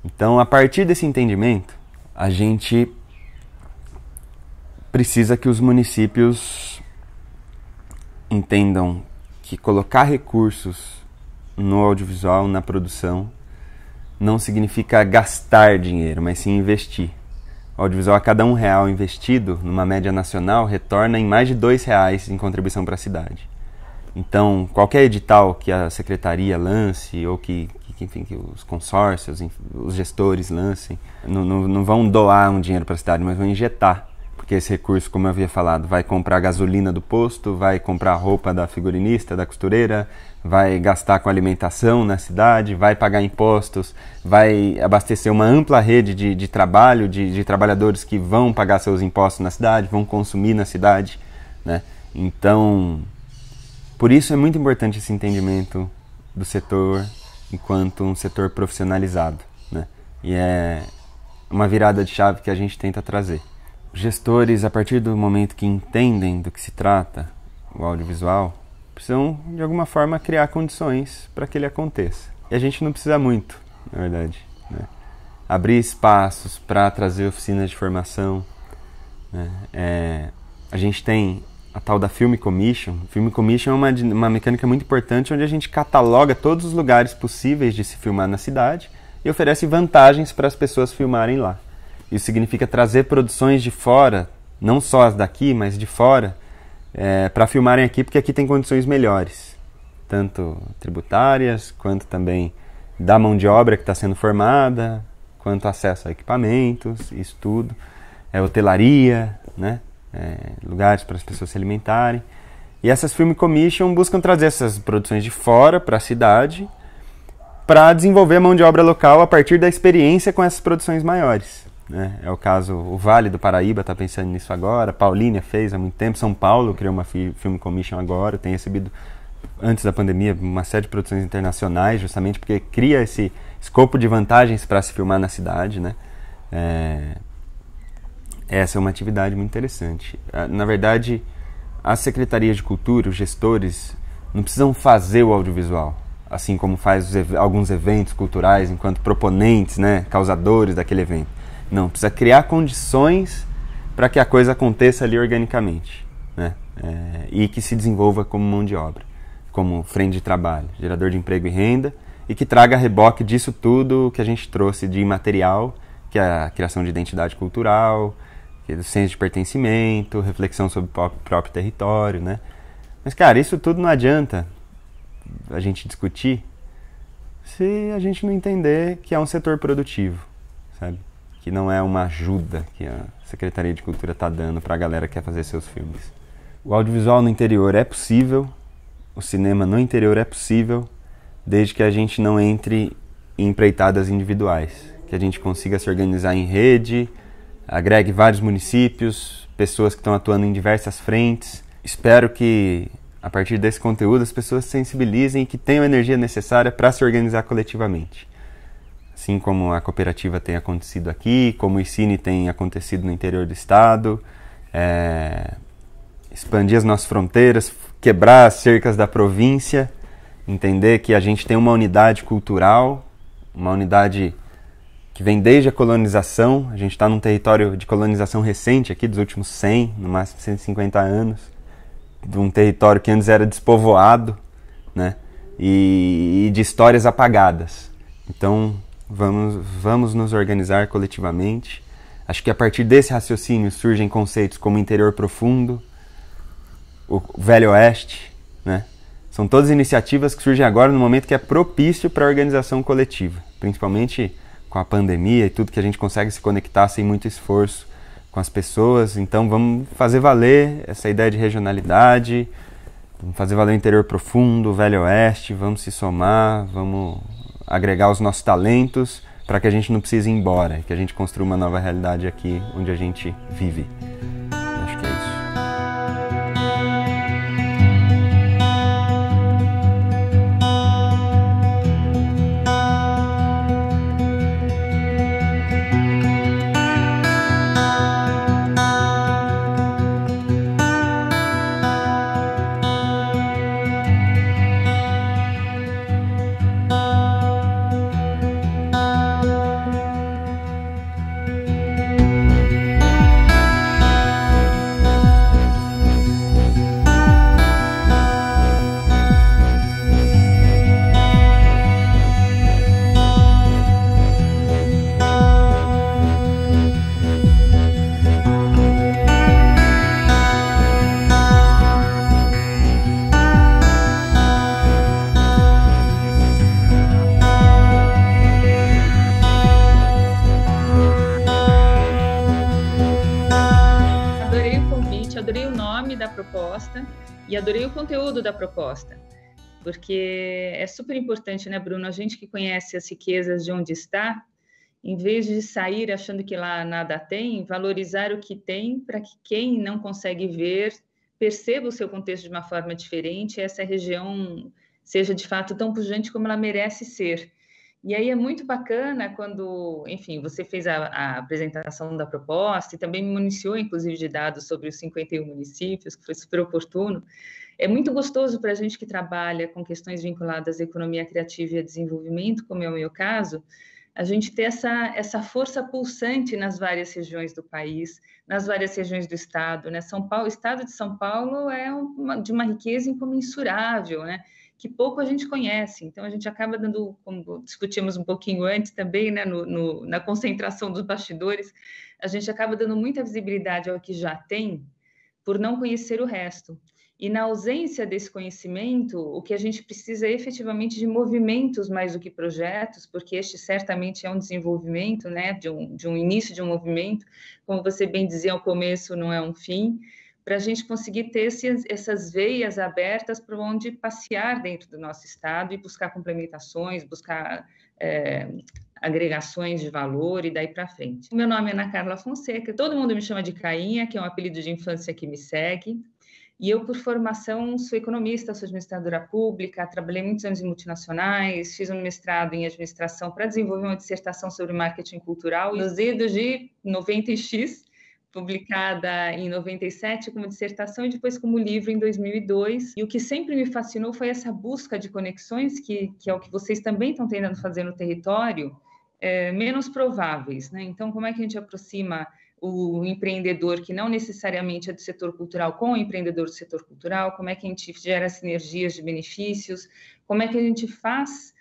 Então, a partir desse entendimento, a gente precisa que os municípios entendam que colocar recursos no audiovisual, na produção, não significa gastar dinheiro, mas sim investir. O audiovisual, a cada R$1 investido, numa média nacional, retorna em mais de R$2 em contribuição para a cidade. Então, qualquer edital que a secretaria lance, ou que os consórcios, os gestores lancem, não vão doar um dinheiro para a cidade, mas vão injetar. Porque esse recurso, como eu havia falado, vai comprar gasolina do posto, vai comprar roupa da figurinista, da costureira, vai gastar com alimentação na cidade, vai pagar impostos, vai abastecer uma ampla rede de trabalho, de trabalhadores que vão pagar seus impostos na cidade, vão consumir na cidade, né? Então, por isso é muito importante esse entendimento do setor enquanto um setor profissionalizado, né? E é uma virada de chave que a gente tenta trazer. Gestores, a partir do momento que entendem do que se trata, o audiovisual, precisam, de alguma forma, criar condições para que ele aconteça. E a gente não precisa muito, na verdade, né? Abrir espaços para trazer oficinas de formação, né? A gente tem a tal da Film Commission. Film Commission é uma mecânica muito importante, onde a gente cataloga todos os lugares possíveis de se filmar na cidade e oferece vantagens para as pessoas filmarem lá. Isso significa trazer produções de fora, não só as daqui, mas de fora, para filmarem aqui, porque aqui tem condições melhores, tanto tributárias, quanto também da mão de obra que está sendo formada, quanto acesso a equipamentos, isso tudo. Hotelaria, né? Lugares para as pessoas se alimentarem. E essas Film Commission buscam trazer essas produções de fora para a cidade, para desenvolver a mão de obra local a partir da experiência com essas produções maiores. É o caso, o Vale do Paraíba está pensando nisso agora, Paulínia fez há muito tempo, São Paulo criou uma Film Commission agora, tem recebido, antes da pandemia, uma série de produções internacionais, justamente porque cria esse escopo de vantagens para se filmar na cidade, né? Essa é uma atividade muito interessante. Na verdade, as secretarias de cultura, os gestores, não precisam fazer o audiovisual, assim como faz alguns eventos culturais enquanto proponentes, né, causadores daquele evento. Não, precisa criar condições para que a coisa aconteça ali organicamente, né, e que se desenvolva como mão de obra, como frente de trabalho, gerador de emprego e renda, e que traga a reboque disso tudo que a gente trouxe de imaterial, que é a criação de identidade cultural, do senso de pertencimento, reflexão sobre o próprio território, né? Mas, cara, isso tudo não adianta a gente discutir se a gente não entender que é um setor produtivo, sabe? Que não é uma ajuda que a Secretaria de Cultura está dando para a galera que quer fazer seus filmes. O audiovisual no interior é possível, o cinema no interior é possível, desde que a gente não entre em empreitadas individuais, que a gente consiga se organizar em rede, agregue vários municípios, pessoas que estão atuando em diversas frentes. Espero que, a partir desse conteúdo, as pessoas se sensibilizem e que tenham a energia necessária para se organizar coletivamente. Assim como a cooperativa tem acontecido aqui, como o ICINE tem acontecido no interior do estado, expandir as nossas fronteiras, quebrar as cercas da província, entender que a gente tem uma unidade cultural, uma unidade que vem desde a colonização. A gente está num território de colonização recente aqui, dos últimos 100, no máximo 150 anos, de um território que antes era despovoado, né, e de histórias apagadas. Então, vamos nos organizar coletivamente. Acho que a partir desse raciocínio surgem conceitos como interior profundo, o Velho Oeste, né? São todas iniciativas que surgem agora no momento que é propício para a organização coletiva, principalmente com a pandemia e tudo, que a gente consegue se conectar sem muito esforço com as pessoas. Então vamos fazer valer essa ideia de regionalidade, vamos fazer valer o interior profundo, o Velho Oeste, vamos se somar, vamos agregar os nossos talentos para que a gente não precise ir embora, que a gente construa uma nova realidade aqui onde a gente vive. Acho que é isso. E adorei o conteúdo da proposta, porque é super importante, né, Bruno? A gente que conhece as riquezas de onde está, em vez de sair achando que lá nada tem, valorizar o que tem para que quem não consegue ver perceba o seu contexto de uma forma diferente e essa região seja de fato tão pujante como ela merece ser. E aí é muito bacana quando, enfim, você fez a apresentação da proposta e também me municiou, inclusive, de dados sobre os 51 municípios, que foi super oportuno. É muito gostoso para a gente que trabalha com questões vinculadas à economia criativa e a desenvolvimento, como é o meu caso, a gente ter essa força pulsante nas várias regiões do país, nas várias regiões do estado, né? São Paulo, o estado de São Paulo é de uma riqueza incomensurável, né? Que pouco a gente conhece. Então, a gente acaba dando, como discutimos um pouquinho antes também, né, na concentração dos bastidores, a gente acaba dando muita visibilidade ao que já tem, por não conhecer o resto. E na ausência desse conhecimento, o que a gente precisa é efetivamente de movimentos mais do que projetos, porque este certamente é um desenvolvimento, né, de um início de um movimento, como você bem dizia ao começo, não é um fim, para a gente conseguir ter essas veias abertas para onde passear dentro do nosso estado e buscar complementações, buscar agregações de valor e daí para frente. Meu nome é Ana Carla Fonseca, todo mundo me chama de Cainha, que é um apelido de infância que me segue, e eu, por formação, sou economista, sou administradora pública, trabalhei muitos anos em multinacionais, fiz um mestrado em administração para desenvolver uma dissertação sobre marketing cultural, nos idos de 90x, publicada em 97 como dissertação e depois como livro em 2002. E o que sempre me fascinou foi essa busca de conexões, que é o que vocês também estão tentando fazer no território, menos prováveis, né? Então, como é que a gente aproxima o empreendedor, que não necessariamente é do setor cultural, com o empreendedor do setor cultural? Como é que a gente gera sinergias de benefícios? Como é que a gente faz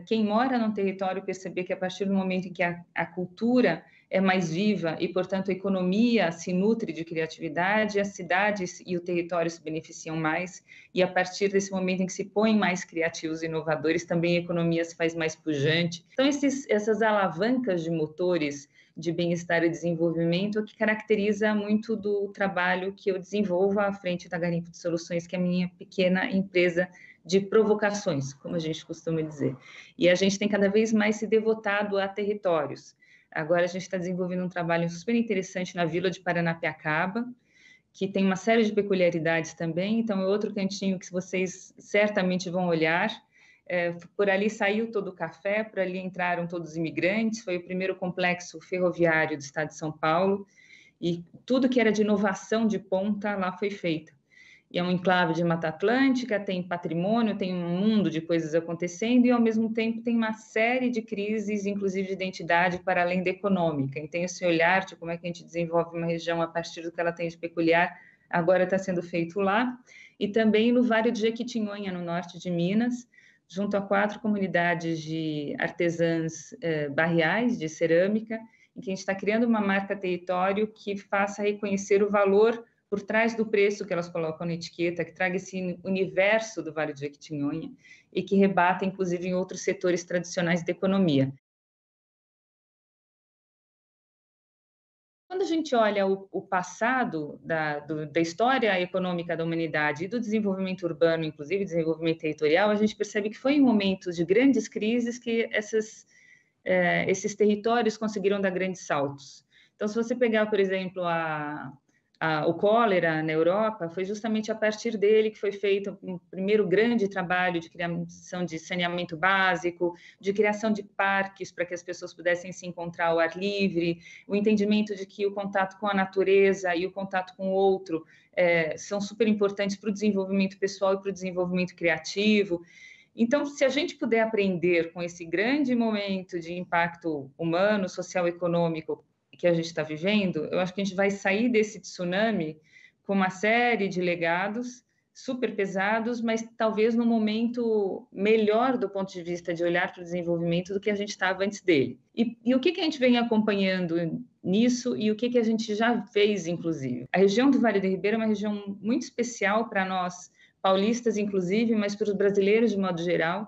quem mora num território perceber que a partir do momento em que a cultura é mais viva e, portanto, a economia se nutre de criatividade, as cidades e o território se beneficiam mais, e a partir desse momento em que se põem mais criativos e inovadores, também a economia se faz mais pujante. Então, essas alavancas de motores de bem-estar e desenvolvimento é o que caracteriza muito do trabalho que eu desenvolvo à frente da Garimpo de Soluções, que é a minha pequena empresa de provocações, como a gente costuma dizer. E a gente tem cada vez mais se devotado a territórios. Agora a gente está desenvolvendo um trabalho super interessante na Vila de Paranapiacaba, que tem uma série de peculiaridades também. Então, é outro cantinho que vocês certamente vão olhar. Por ali saiu todo o café, por ali entraram todos os imigrantes, foi o primeiro complexo ferroviário do estado de São Paulo, e tudo que era de inovação de ponta lá foi feito. E é um enclave de Mata Atlântica, tem patrimônio, tem um mundo de coisas acontecendo e, ao mesmo tempo, tem uma série de crises, inclusive de identidade, para além da econômica. E tem esse olhar de como é que a gente desenvolve uma região a partir do que ela tem de peculiar, agora está sendo feito lá. E também no Vale do Jequitinhonha, no norte de Minas, junto a 4 comunidades de artesãs barriais de cerâmica, em que a gente está criando uma marca território que faça reconhecer o valor por trás do preço que elas colocam na etiqueta, que traga esse universo do Vale do Jequitinhonha e que rebata, inclusive, em outros setores tradicionais da economia. Quando a gente olha o passado da história econômica da humanidade e do desenvolvimento urbano, inclusive desenvolvimento territorial, a gente percebe que foi em momentos de grandes crises que esses territórios conseguiram dar grandes saltos. Então, se você pegar, por exemplo, o cólera na Europa, foi justamente a partir dele que foi feito um primeiro grande trabalho de criação de saneamento básico, de criação de parques para que as pessoas pudessem se encontrar ao ar livre, o entendimento de que o contato com a natureza e o contato com o outro são super importantes para o desenvolvimento pessoal e para o desenvolvimento criativo. Então, se a gente puder aprender com esse grande momento de impacto humano, social e econômico que a gente está vivendo, eu acho que a gente vai sair desse tsunami com uma série de legados super pesados, mas talvez num momento melhor do ponto de vista de olhar para o desenvolvimento do que a gente estava antes dele. E o que a gente vem acompanhando nisso e o que a gente já fez, inclusive? A região do Vale do Ribeira é uma região muito especial para nós, paulistas, inclusive, mas para os brasileiros de modo geral,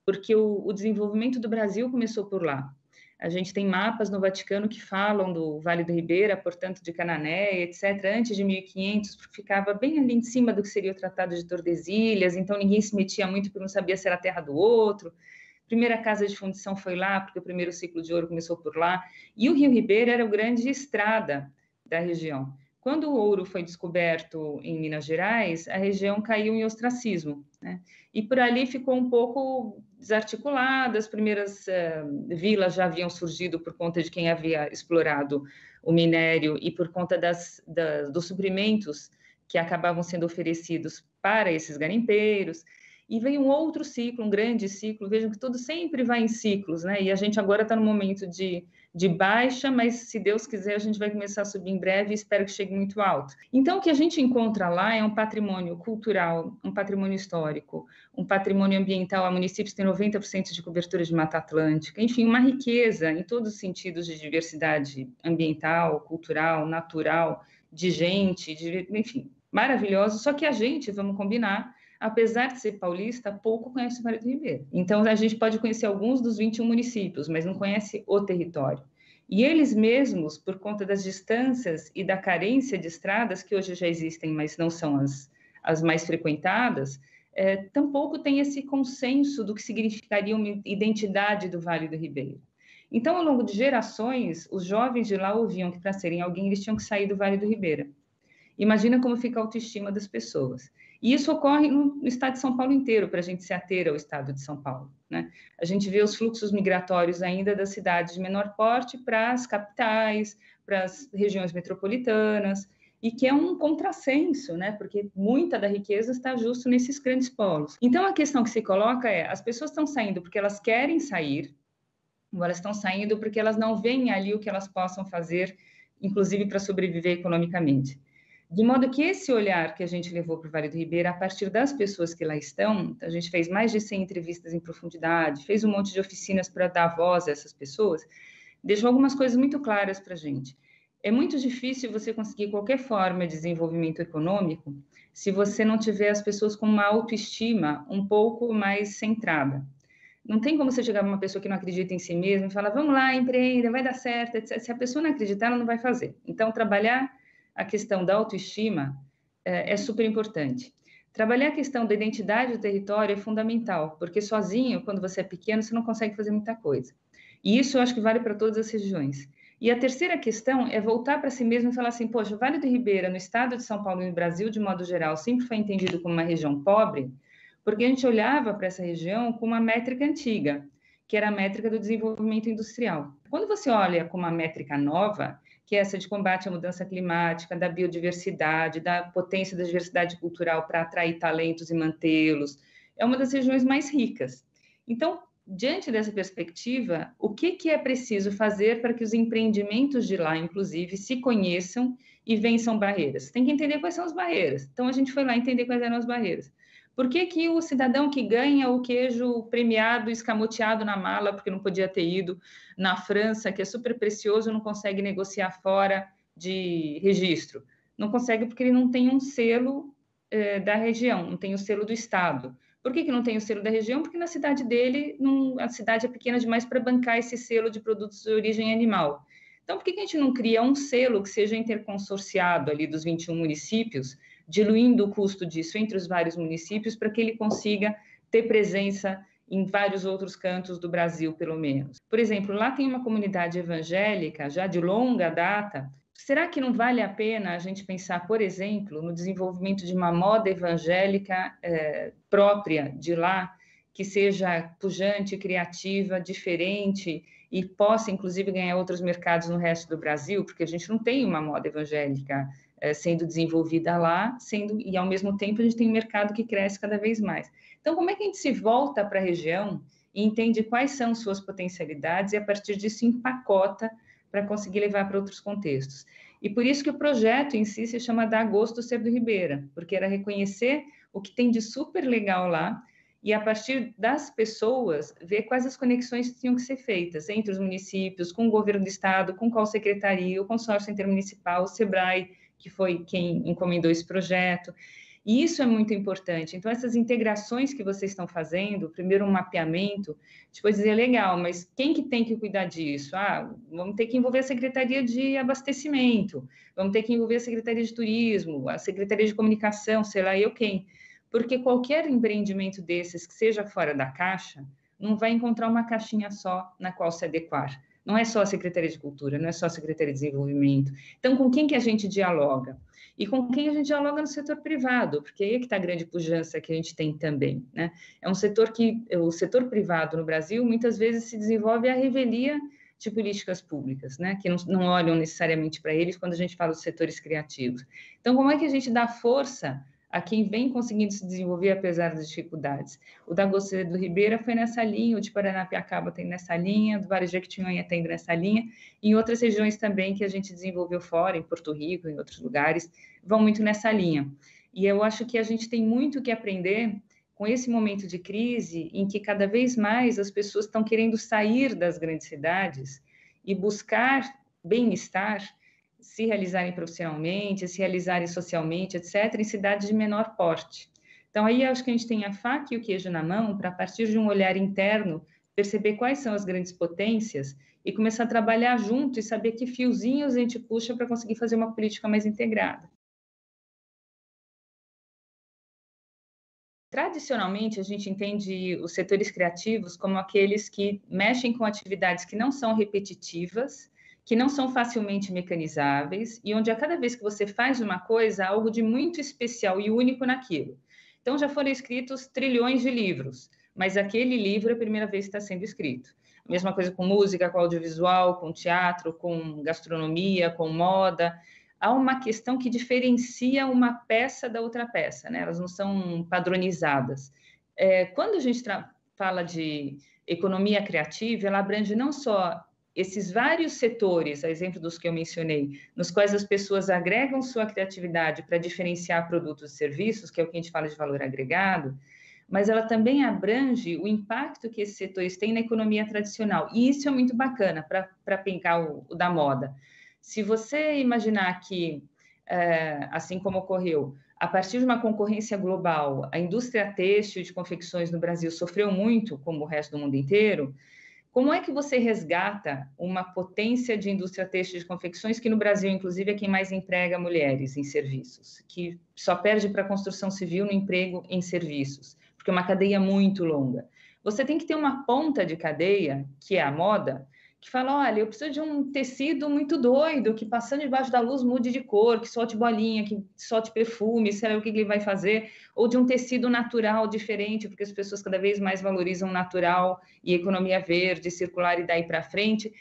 porque o desenvolvimento do Brasil começou por lá. A gente tem mapas no Vaticano que falam do Vale do Ribeira, portanto, de Canané, etc., antes de 1500, porque ficava bem ali em cima do que seria o Tratado de Tordesilhas, então ninguém se metia muito porque não sabia se era a terra do outro. A primeira casa de fundição foi lá, porque o primeiro ciclo de ouro começou por lá. E o Rio Ribeira era o grande estrada da região. Quando o ouro foi descoberto em Minas Gerais, a região caiu em ostracismo, né? E por ali ficou um pouco desarticulada, as primeiras vilas já haviam surgido por conta de quem havia explorado o minério e por conta dos suprimentos que acabavam sendo oferecidos para esses garimpeiros. E veio um outro ciclo, um grande ciclo. Vejam que tudo sempre vai em ciclos, né? E a gente agora está no momento de baixa, mas se Deus quiser, a gente vai começar a subir em breve e espero que chegue muito alto. Então, o que a gente encontra lá é um patrimônio cultural, um patrimônio histórico, um patrimônio ambiental. A município tem 90% de cobertura de Mata Atlântica, enfim, uma riqueza em todos os sentidos de diversidade ambiental, cultural, natural, de gente, enfim, maravilhoso. Só que a gente, vamos combinar, apesar de ser paulista, pouco conhece o Vale do Ribeira. Então, a gente pode conhecer alguns dos 21 municípios, mas não conhece o território. E eles mesmos, por conta das distâncias e da carência de estradas, que hoje já existem, mas não são as mais frequentadas, tampouco tem esse consenso do que significaria uma identidade do Vale do Ribeira. Então, ao longo de gerações, os jovens de lá ouviam que para serem alguém, eles tinham que sair do Vale do Ribeira. Imagina como fica a autoestima das pessoas. E isso ocorre no estado de São Paulo inteiro, para a gente se ater ao estado de São Paulo, né? A gente vê os fluxos migratórios ainda das cidades de menor porte para as capitais, para as regiões metropolitanas, e que é um contrassenso, né? Porque muita da riqueza está justo nesses grandes polos. Então, a questão que se coloca é, as pessoas estão saindo porque elas querem sair, ou elas estão saindo porque elas não veem ali o que elas possam fazer, inclusive para sobreviver economicamente. De modo que esse olhar que a gente levou para o Vale do Ribeira, a partir das pessoas que lá estão, a gente fez mais de 100 entrevistas em profundidade, fez um monte de oficinas para dar voz a essas pessoas, deixou algumas coisas muito claras para a gente. É muito difícil você conseguir qualquer forma de desenvolvimento econômico se você não tiver as pessoas com uma autoestima um pouco mais centrada. Não tem como você chegar para uma pessoa que não acredita em si mesma e falar, vamos lá, empreenda, vai dar certo, etc. Se a pessoa não acreditar, ela não vai fazer. Então, trabalhar a questão da autoestima é super importante. Trabalhar a questão da identidade do território é fundamental, porque sozinho, quando você é pequeno, você não consegue fazer muita coisa. E isso eu acho que vale para todas as regiões. E a terceira questão é voltar para si mesmo e falar assim, poxa, o Vale do Ribeira, no estado de São Paulo e no Brasil, de modo geral, sempre foi entendido como uma região pobre, porque a gente olhava para essa região com uma métrica antiga, que era a métrica do desenvolvimento industrial. Quando você olha com uma métrica nova, que é essa de combate à mudança climática, da biodiversidade, da potência da diversidade cultural para atrair talentos e mantê-los, é uma das regiões mais ricas. Então, diante dessa perspectiva, o que é preciso fazer para que os empreendimentos de lá, inclusive, se conheçam e vençam barreiras? Tem que entender quais são as barreiras. Então, a gente foi lá entender quais eram as barreiras. Por que o cidadão que ganha o queijo premiado, escamoteado na mala, porque não podia ter ido na França, que é super precioso, não consegue negociar fora de registro? Não consegue porque ele não tem um selo da região, não tem o selo do Estado. Por que não tem o selo da região? Porque na cidade dele, a cidade é pequena demais para bancar esse selo de produtos de origem animal. Então, por que a gente não cria um selo que seja interconsorciado ali dos 21 municípios, diluindo o custo disso entre os vários municípios, para que ele consiga ter presença em vários outros cantos do Brasil, pelo menos? Por exemplo, lá tem uma comunidade evangélica, já de longa data. Será que não vale a pena a gente pensar, por exemplo, no desenvolvimento de uma moda evangélica própria de lá, que seja pujante, criativa, diferente e possa, inclusive, ganhar outros mercados no resto do Brasil? Porque a gente não tem uma moda evangélica sendo desenvolvida lá, e, ao mesmo tempo, a gente tem um mercado que cresce cada vez mais. Então, como é que a gente se volta para a região e entende quais são suas potencialidades e, a partir disso, empacota para conseguir levar para outros contextos? E por isso que o projeto em si se chama Dar Gosto Ser do Ribeira, porque era reconhecer o que tem de super legal lá e, a partir das pessoas, ver quais as conexões que tinham que ser feitas entre os municípios, com o governo do estado, com qual secretaria, o consórcio intermunicipal, o SEBRAE, que foi quem encomendou esse projeto. E isso é muito importante. Então, essas integrações que vocês estão fazendo, primeiro um mapeamento, depois dizer, legal, mas quem que tem que cuidar disso? Vamos ter que envolver a Secretaria de Abastecimento, vamos ter que envolver a Secretaria de Turismo, a Secretaria de Comunicação, sei lá eu quem. Porque qualquer empreendimento desses que seja fora da caixa, não vai encontrar uma caixinha só na qual se adequar. Não é só a Secretaria de Cultura, não é só a Secretaria de Desenvolvimento. Então, com quem que a gente dialoga? E com quem a gente dialoga no setor privado, porque aí é que está a grande pujança que a gente tem também, né? É um setor que, o setor privado no Brasil, muitas vezes se desenvolve à revelia de políticas públicas, né? Que não olham necessariamente para eles quando a gente fala dos setores criativos. Então, como é que a gente dá força a quem vem conseguindo se desenvolver apesar das dificuldades? O da Gosto do Ribeira foi nessa linha, o de Paranapiacaba tem nessa linha, do Vale de Jequitinhonha tem nessa linha, e em outras regiões também que a gente desenvolveu fora, em Porto Rico, em outros lugares, vão muito nessa linha. E eu acho que a gente tem muito que aprender com esse momento de crise, em que cada vez mais as pessoas estão querendo sair das grandes cidades e buscar bem-estar, se realizarem profissionalmente, se realizarem socialmente, etc., em cidades de menor porte. Então, aí acho que a gente tem a faca e o queijo na mão para, a partir de um olhar interno, perceber quais são as grandes potências e começar a trabalhar junto e saber que fiozinhos a gente puxa para conseguir fazer uma política mais integrada. Tradicionalmente, a gente entende os setores criativos como aqueles que mexem com atividades que não são repetitivas, que não são facilmente mecanizáveis e onde a cada vez que você faz uma coisa, há algo de muito especial e único naquilo. Então, já foram escritos trilhões de livros, mas aquele livro é a primeira vez que está sendo escrito. Mesma coisa com música, com audiovisual, com teatro, com gastronomia, com moda. Há uma questão que diferencia uma peça da outra peça, né? Elas não são padronizadas. Quando a gente fala de economia criativa, ela abrange não só esses vários setores, a exemplo dos que eu mencionei, nos quais as pessoas agregam sua criatividade para diferenciar produtos e serviços, que é o que a gente fala de valor agregado, mas ela também abrange o impacto que esses setores têm na economia tradicional. E isso é muito bacana para pintar o da moda. Se você imaginar que, assim como ocorreu, a partir de uma concorrência global, a indústria têxtil de confecções no Brasil sofreu muito, como o resto do mundo inteiro, como é que você resgata uma potência de indústria têxtil de confecções, que no Brasil, inclusive, é quem mais emprega mulheres em serviços, que só perde para a construção civil no emprego em serviços, porque é uma cadeia muito longa. Você tem que ter uma ponta de cadeia, que é a moda, que fala, olha, eu preciso de um tecido muito doido, que passando debaixo da luz mude de cor, que solte bolinha, que solte perfume, sei lá o que ele vai fazer, ou de um tecido natural diferente, porque as pessoas cada vez mais valorizam natural e economia verde, circular e daí para frente.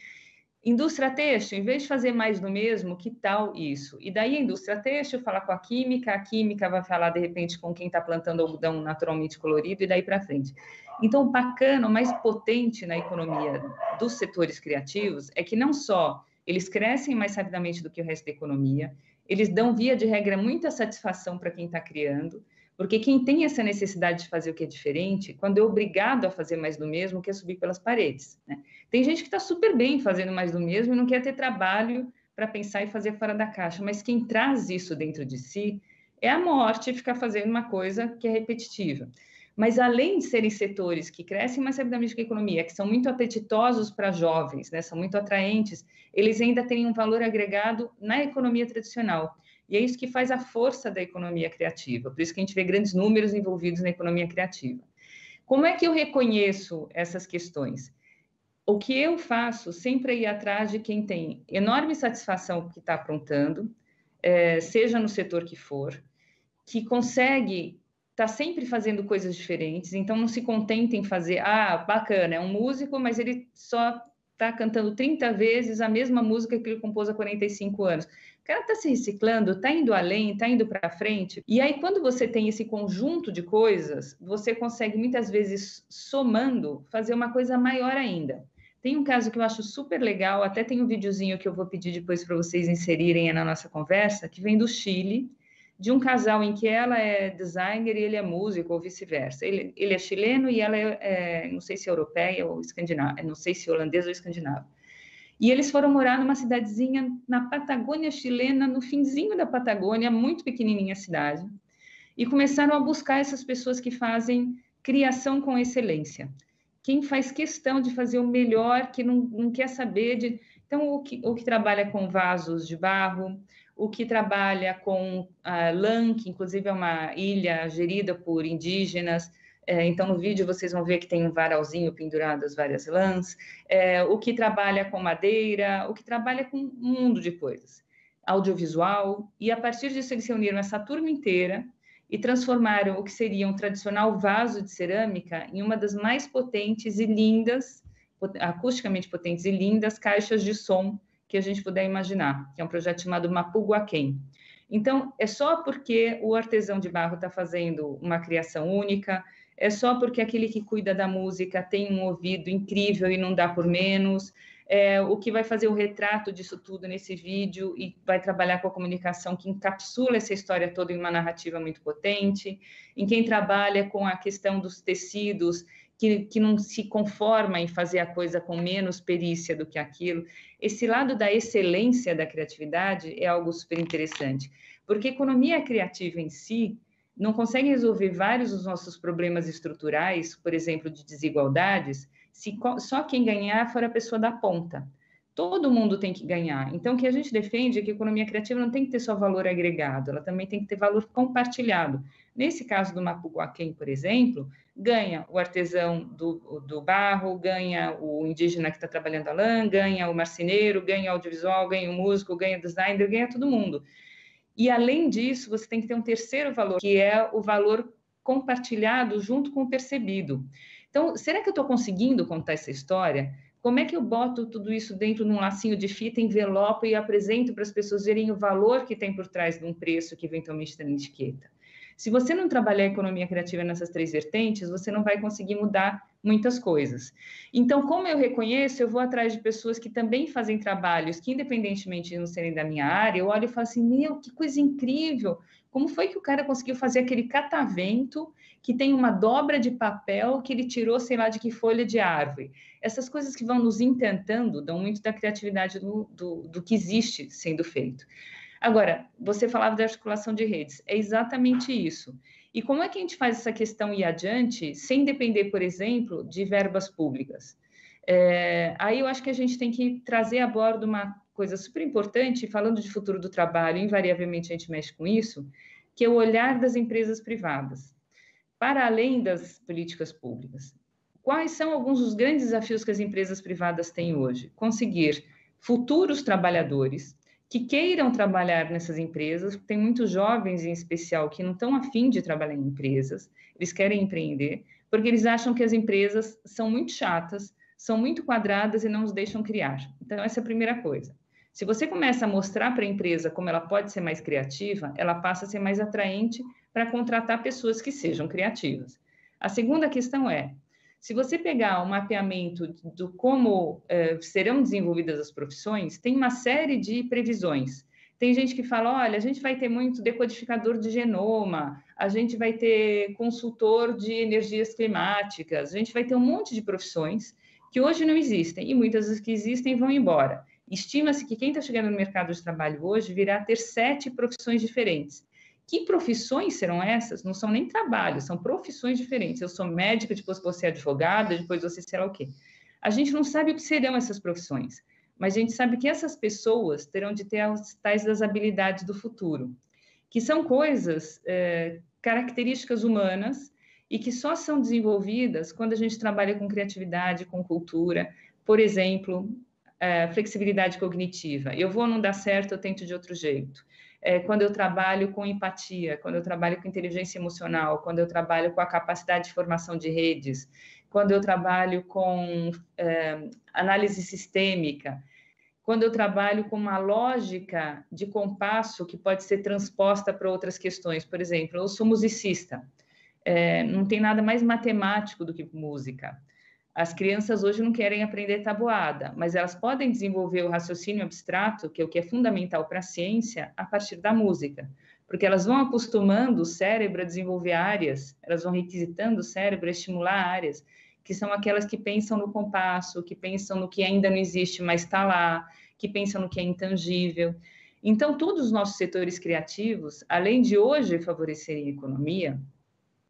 Indústria têxtil, em vez de fazer mais do mesmo, que tal isso? E daí a indústria têxtil fala com a química vai falar, de repente, com quem está plantando algodão naturalmente colorido, e daí para frente. Então, o bacana, o mais potente na economia dos setores criativos é que não só eles crescem mais rapidamente do que o resto da economia, eles dão, via de regra, muita satisfação para quem está criando, porque quem tem essa necessidade de fazer o que é diferente, quando é obrigado a fazer mais do mesmo, quer subir pelas paredes, né? Tem gente que está super bem fazendo mais do mesmo e não quer ter trabalho para pensar e fazer fora da caixa, mas quem traz isso dentro de si é a morte ficar fazendo uma coisa que é repetitiva. Mas além de serem setores que crescem mais rapidamente que a economia, que são muito apetitosos para jovens, né, são muito atraentes, eles ainda têm um valor agregado na economia tradicional. E é isso que faz a força da economia criativa. Por isso que a gente vê grandes números envolvidos na economia criativa. Como é que eu reconheço essas questões? O que eu faço sempre é ir atrás de quem tem enorme satisfação com o que está aprontando, seja no setor que for, que consegue estar sempre fazendo coisas diferentes, então não se contenta em fazer, bacana, é um músico, mas ele só está cantando 30 vezes a mesma música que ele compôs há 45 anos. O cara está se reciclando, está indo além, está indo para frente. E aí, quando você tem esse conjunto de coisas, você consegue, muitas vezes, somando, fazer uma coisa maior ainda. Tem um caso que eu acho super legal, até tem um videozinho que eu vou pedir depois para vocês inserirem na nossa conversa, que vem do Chile, de um casal em que ela é designer e ele é músico, ou vice-versa. Ele é chileno e ela não sei se é europeia ou escandinava, não sei se holandesa ou escandinava. E eles foram morar numa cidadezinha na Patagônia chilena, no finzinho da Patagônia, muito pequenininha a cidade, e começaram a buscar essas pessoas que fazem criação com excelência. Quem faz questão de fazer o melhor, que não quer saber de... Então, o que trabalha com vasos de barro, o que trabalha com lã, que inclusive é uma ilha gerida por indígenas. Então, no vídeo vocês vão ver que tem um varalzinho pendurado as várias lãs. O que trabalha com madeira, o que trabalha com um mundo de coisas. Audiovisual. E, a partir disso, eles reuniram essa turma inteira e transformaram o que seria um tradicional vaso de cerâmica em uma das mais potentes e lindas, acusticamente potentes e lindas, caixas de som que a gente puder imaginar, que é um projeto chamado Mapuguaquém. Então, é só porque o artesão de barro está fazendo uma criação única, é só porque aquele que cuida da música tem um ouvido incrível e não dá por menos, o que vai fazer o retrato disso tudo nesse vídeo e vai trabalhar com a comunicação que encapsula essa história toda em uma narrativa muito potente, em quem trabalha com a questão dos tecidos, que não se conforma em fazer a coisa com menos perícia do que aquilo. Esse lado da excelência da criatividade é algo super interessante, porque a economia criativa em si não consegue resolver vários dos nossos problemas estruturais, por exemplo, de desigualdades, se só quem ganhar for a pessoa da ponta. Todo mundo tem que ganhar. Então, o que a gente defende é que a economia criativa não tem que ter só valor agregado, ela também tem que ter valor compartilhado. Nesse caso do Mapuguaquém, por exemplo, ganha o artesão do barro, ganha o indígena que está trabalhando a lã, ganha o marceneiro, ganha o audiovisual, ganha o músico, ganha o designer, ganha todo mundo. E, além disso, você tem que ter um terceiro valor, que é o valor compartilhado junto com o percebido. Então, será que eu estou conseguindo contar essa história? Como é que eu boto tudo isso dentro de um lacinho de fita, envelopo e apresento para as pessoas verem o valor que tem por trás de um preço que eventualmente está na etiqueta? Se você não trabalhar a economia criativa nessas 3 vertentes, você não vai conseguir mudar muitas coisas. Então, como eu reconheço, eu vou atrás de pessoas que também fazem trabalhos que, independentemente de não serem da minha área, eu olho e falo assim, meu, que coisa incrível! Como foi que o cara conseguiu fazer aquele catavento que tem uma dobra de papel que ele tirou, sei lá, de que folha de árvore? Essas coisas que vão nos encantando dão muito da criatividade do que existe sendo feito. Agora, você falava da articulação de redes, é exatamente isso. E como é que a gente faz essa questão ir adiante sem depender, por exemplo, de verbas públicas? Aí eu acho que a gente tem que trazer a bordo uma coisa super importante, falando de futuro do trabalho, invariavelmente a gente mexe com isso, que é o olhar das empresas privadas, para além das políticas públicas. Quais são alguns dos grandes desafios que as empresas privadas têm hoje? Conseguir futuros trabalhadores que queiram trabalhar nessas empresas, tem muitos jovens em especial que não estão afim de trabalhar em empresas, eles querem empreender, porque eles acham que as empresas são muito chatas, são muito quadradas e não os deixam criar. Então, essa é a primeira coisa. Se você começa a mostrar para a empresa como ela pode ser mais criativa, ela passa a ser mais atraente para contratar pessoas que sejam criativas. A segunda questão é, se você pegar o mapeamento do como serão desenvolvidas as profissões, tem uma série de previsões. Tem gente que fala, olha, a gente vai ter muito decodificador de genoma, a gente vai ter consultor de energias climáticas, a gente vai ter um monte de profissões que hoje não existem, e muitas das que existem vão embora. Estima-se que quem está chegando no mercado de trabalho hoje virá a ter 7 profissões diferentes. Que profissões serão essas? Não são nem trabalhos, são profissões diferentes. Eu sou médica, depois vou ser advogada, depois você será o quê? A gente não sabe o que serão essas profissões, mas a gente sabe que essas pessoas terão de ter as tais das habilidades do futuro, que são coisas, características humanas e que só são desenvolvidas quando a gente trabalha com criatividade, com cultura. Por exemplo, flexibilidade cognitiva. Eu vou, não dá certo, eu tento de outro jeito. Quando eu trabalho com empatia, quando eu trabalho com inteligência emocional, quando eu trabalho com a capacidade de formação de redes, quando eu trabalho com análise sistêmica, quando eu trabalho com uma lógica de compasso que pode ser transposta para outras questões. Por exemplo, eu sou musicista, não tem nada mais matemático do que música. As crianças hoje não querem aprender tabuada, mas elas podem desenvolver o raciocínio abstrato, que é o que é fundamental para a ciência, a partir da música, porque elas vão acostumando o cérebro a desenvolver áreas, elas vão requisitando o cérebro a estimular áreas, que são aquelas que pensam no compasso, que pensam no que ainda não existe, mas está lá, que pensam no que é intangível. Então, todos os nossos setores criativos, além de hoje favorecerem a economia,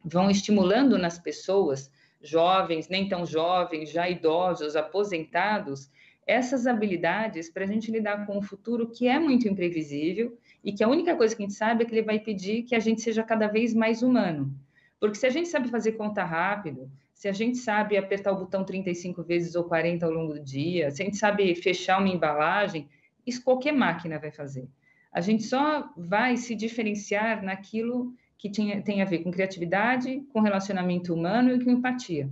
vão estimulando nas pessoas jovens, nem tão jovens, já idosos, aposentados, essas habilidades para a gente lidar com um futuro que é muito imprevisível e que a única coisa que a gente sabe é que ele vai pedir que a gente seja cada vez mais humano. Porque se a gente sabe fazer conta rápido, se a gente sabe apertar o botão 35 vezes ou 40 ao longo do dia, se a gente sabe fechar uma embalagem, isso qualquer máquina vai fazer. A gente só vai se diferenciar naquilo que tem a ver com criatividade, com relacionamento humano e com empatia.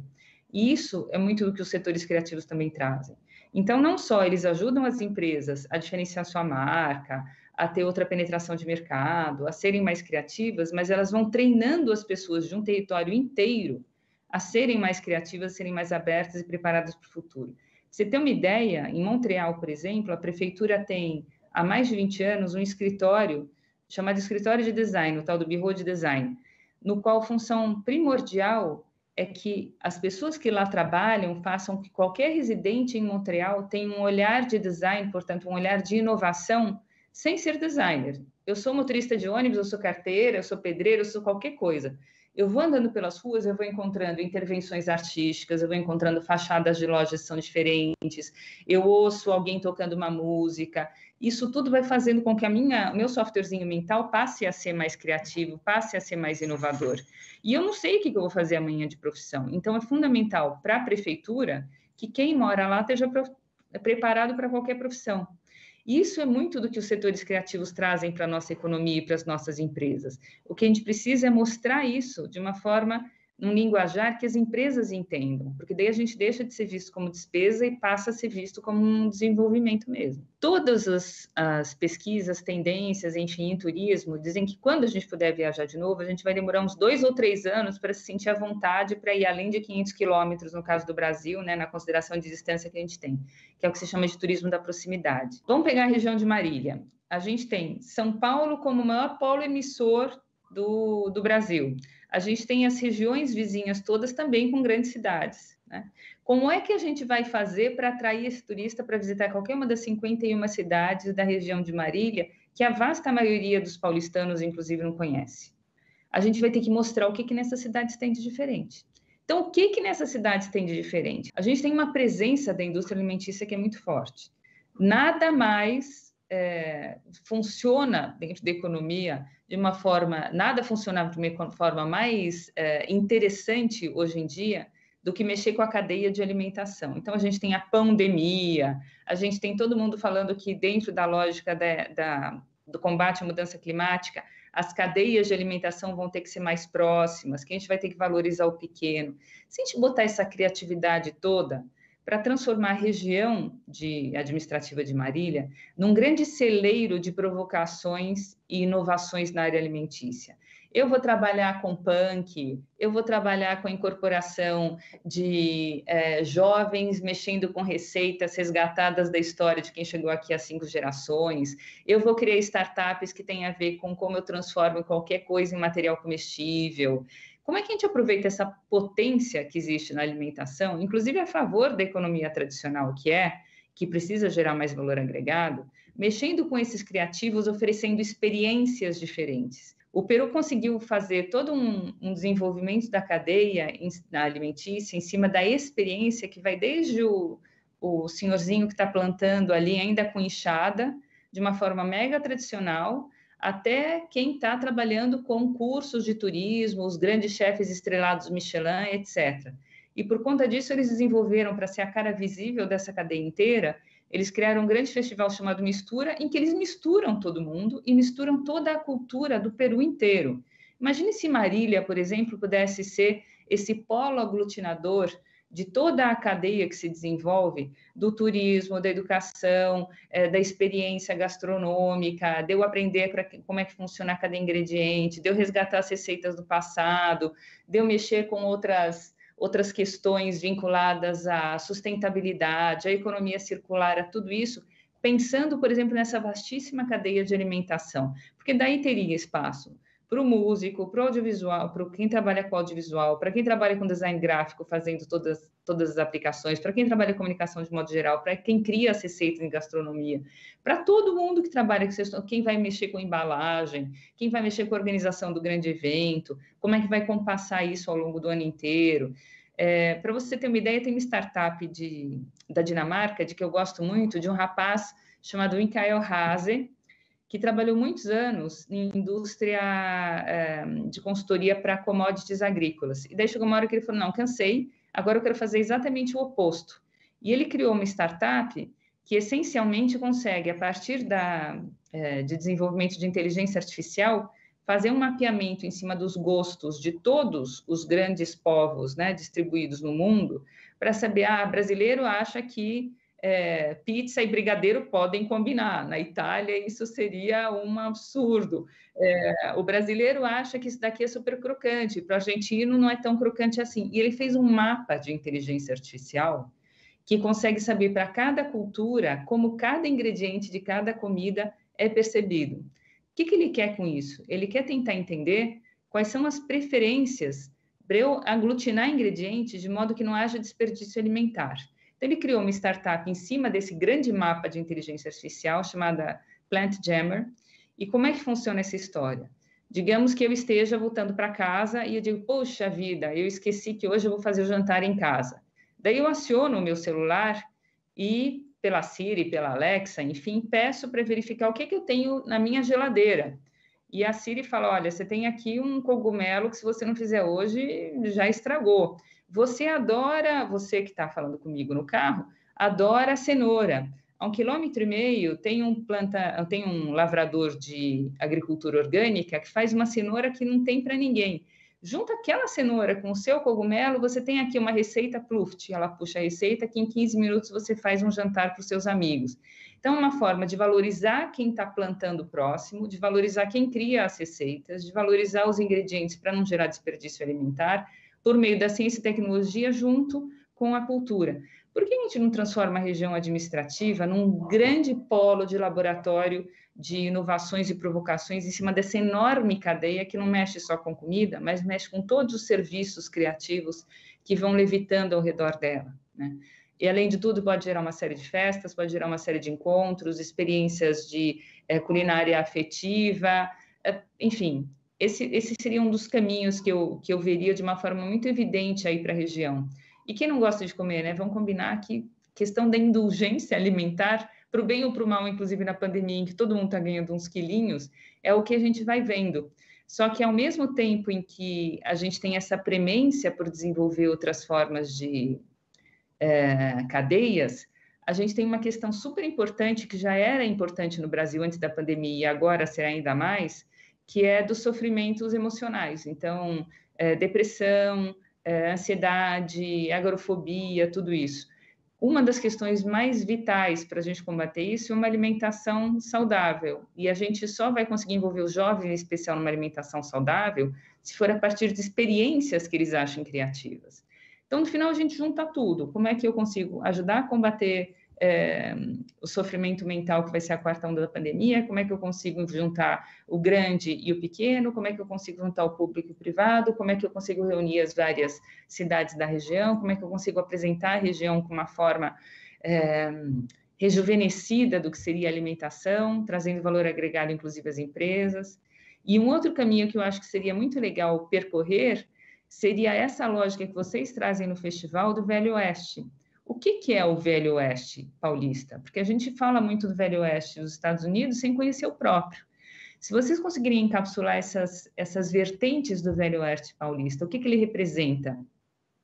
E isso é muito do que os setores criativos também trazem. Então, não só eles ajudam as empresas a diferenciar sua marca, a ter outra penetração de mercado, a serem mais criativas, mas elas vão treinando as pessoas de um território inteiro a serem mais criativas, a serem mais abertas e preparadas para o futuro. Pra você ter uma ideia, em Montreal, por exemplo, a prefeitura tem, há mais de 20 anos, um escritório chamado Escritório de Design, o tal do Bureau de Design, no qual a função primordial é que as pessoas que lá trabalham façam que qualquer residente em Montreal tenha um olhar de design, portanto, um olhar de inovação, sem ser designer. Eu sou motorista de ônibus, eu sou carteira, eu sou pedreiro, eu sou qualquer coisa. Eu vou andando pelas ruas, eu vou encontrando intervenções artísticas, eu vou encontrando fachadas de lojas que são diferentes, eu ouço alguém tocando uma música. Isso tudo vai fazendo com que o meu softwarezinho mental passe a ser mais criativo, passe a ser mais inovador. E eu não sei o que eu vou fazer amanhã de profissão. Então, é fundamental para a prefeitura que quem mora lá esteja preparado para qualquer profissão. Isso é muito do que os setores criativos trazem para a nossa economia e para as nossas empresas. O que a gente precisa é mostrar isso de uma forma num linguajar que as empresas entendam, porque daí a gente deixa de ser visto como despesa e passa a ser visto como um desenvolvimento mesmo. Todas as pesquisas, tendências, enfim, em turismo, dizem que quando a gente puder viajar de novo, a gente vai demorar uns 2 ou 3 anos para se sentir à vontade para ir além de 500 quilômetros, no caso do Brasil, né, na consideração de distância que a gente tem, que é o que se chama de turismo da proximidade. Vamos pegar a região de Marília. A gente tem São Paulo como o maior polo emissor do Brasil. A gente tem as regiões vizinhas todas também com grandes cidades, né? Como é que a gente vai fazer para atrair esse turista para visitar qualquer uma das 51 cidades da região de Marília, que a vasta maioria dos paulistanos, inclusive, não conhece? A gente vai ter que mostrar o que nessas cidades tem de diferente. Então, o que nessas cidades tem de diferente? A gente tem uma presença da indústria alimentícia que é muito forte. Nada mais funciona dentro da economia de uma forma, nada funcionava de uma forma mais interessante hoje em dia do que mexer com a cadeia de alimentação. Então, a gente tem a pandemia, a gente tem todo mundo falando que dentro da lógica do combate à mudança climática, as cadeias de alimentação vão ter que ser mais próximas, que a gente vai ter que valorizar o pequeno. Se a gente botar essa criatividade toda para transformar a região administrativa de Marília num grande celeiro de provocações e inovações na área alimentícia. Eu vou trabalhar com punk, eu vou trabalhar com a incorporação de jovens mexendo com receitas resgatadas da história de quem chegou aqui há 5 gerações, eu vou criar startups que têm a ver com como eu transformo qualquer coisa em material comestível. Como é que a gente aproveita essa potência que existe na alimentação, inclusive a favor da economia tradicional, que precisa gerar mais valor agregado, mexendo com esses criativos, oferecendo experiências diferentes? O Peru conseguiu fazer todo um desenvolvimento da cadeia alimentícia em cima da experiência que vai desde o senhorzinho que está plantando ali, ainda com enxada, de uma forma mega tradicional, até quem está trabalhando com cursos de turismo, os grandes chefes estrelados Michelin, etc. E por conta disso, eles desenvolveram, para ser a cara visível dessa cadeia inteira, eles criaram um grande festival chamado Mistura, em que eles misturam todo mundo e misturam toda a cultura do Peru inteiro. Imagine se Marília, por exemplo, pudesse ser esse polo aglutinador de toda a cadeia que se desenvolve, do turismo, da educação, da experiência gastronômica, de eu aprender como é que funciona cada ingrediente, de eu resgatar as receitas do passado, de eu mexer com outras questões vinculadas à sustentabilidade, à economia circular, a tudo isso, pensando, por exemplo, nessa vastíssima cadeia de alimentação, porque daí teria espaço para o músico, para o audiovisual, para quem trabalha com audiovisual, para quem trabalha com design gráfico, fazendo todas as aplicações, para quem trabalha com comunicação de modo geral, para quem cria as receitas em gastronomia, para todo mundo que trabalha com quem vai mexer com embalagem, quem vai mexer com a organização do grande evento, como é que vai compassar isso ao longo do ano inteiro. Para você ter uma ideia, tem uma startup da Dinamarca, de que eu gosto muito, de um rapaz chamado Mikael Hase, que trabalhou muitos anos em indústria de consultoria para commodities agrícolas. E daí chegou uma hora que ele falou, não, cansei, agora eu quero fazer exatamente o oposto. E ele criou uma startup que essencialmente consegue, a partir de desenvolvimento de inteligência artificial, fazer um mapeamento em cima dos gostos de todos os grandes povos, né, distribuídos no mundo, para saber, brasileiro acha que pizza e brigadeiro podem combinar. Na Itália, isso seria um absurdo. O brasileiro acha que isso daqui é super crocante, para o argentino não é tão crocante assim. E ele fez um mapa de inteligência artificial que consegue saber para cada cultura como cada ingrediente de cada comida é percebido. O que ele quer com isso? Ele quer tentar entender quais são as preferências para eu aglutinar ingredientes de modo que não haja desperdício alimentar. Então, ele criou uma startup em cima desse grande mapa de inteligência artificial chamada Plant Jammer. E como é que funciona essa história? Digamos que eu esteja voltando para casa e eu digo, poxa vida, eu esqueci que hoje eu vou fazer o jantar em casa. Daí eu aciono o meu celular e, pela Siri, pela Alexa, enfim, peço para verificar o que eu tenho na minha geladeira. E a Siri fala, olha, você tem aqui um cogumelo que se você não fizer hoje, já estragou. Você que está falando comigo no carro, adora a cenoura. A 1,5 km tem um lavrador de agricultura orgânica que faz uma cenoura que não tem para ninguém. junta aquela cenoura com o seu cogumelo, você tem aqui uma receita Pluft, ela puxa a receita que em 15 minutos você faz um jantar para os seus amigos. Então, é uma forma de valorizar quem está plantando próximo, de valorizar quem cria as receitas, de valorizar os ingredientes para não gerar desperdício alimentar, por meio da ciência e tecnologia junto com a cultura. Por que a gente não transforma a região administrativa num grande polo de laboratório de inovações e provocações em cima dessa enorme cadeia que não mexe só com comida, mas mexe com todos os serviços criativos que vão levitando ao redor dela, né? E, além de tudo, pode gerar uma série de festas, pode gerar uma série de encontros, experiências de culinária afetiva, enfim, esse seria um dos caminhos que eu veria de uma forma muito evidente aí para a região. E quem não gosta de comer, né? Vamos combinar que questão da indulgência alimentar, para o bem ou para o mal, inclusive na pandemia, em que todo mundo está ganhando uns quilinhos, é o que a gente vai vendo. Só que, ao mesmo tempo em que a gente tem essa premência por desenvolver outras formas de cadeias, a gente tem uma questão super importante, que já era importante no Brasil antes da pandemia e agora será ainda mais, que é dos sofrimentos emocionais. Então, depressão, ansiedade, agorafobia, tudo isso. Uma das questões mais vitais para a gente combater isso é uma alimentação saudável. E a gente só vai conseguir envolver os jovens, em especial, numa alimentação saudável, se for a partir de experiências que eles achem criativas. Então, no final, a gente junta tudo. Como é que eu consigo ajudar a combater o sofrimento mental, que vai ser a quarta onda da pandemia? Como é que eu consigo juntar o grande e o pequeno? Como é que eu consigo juntar o público e o privado? Como é que eu consigo reunir as várias cidades da região? Como é que eu consigo apresentar a região com uma forma rejuvenescida do que seria a alimentação, trazendo valor agregado, inclusive, às empresas? E um outro caminho que eu acho que seria muito legal percorrer seria essa lógica que vocês trazem no festival do Velho Oeste. O que é o Velho Oeste paulista? Porque a gente fala muito do Velho Oeste dos Estados Unidos sem conhecer o próprio. Se vocês conseguirem encapsular essas vertentes do Velho Oeste paulista, o que ele representa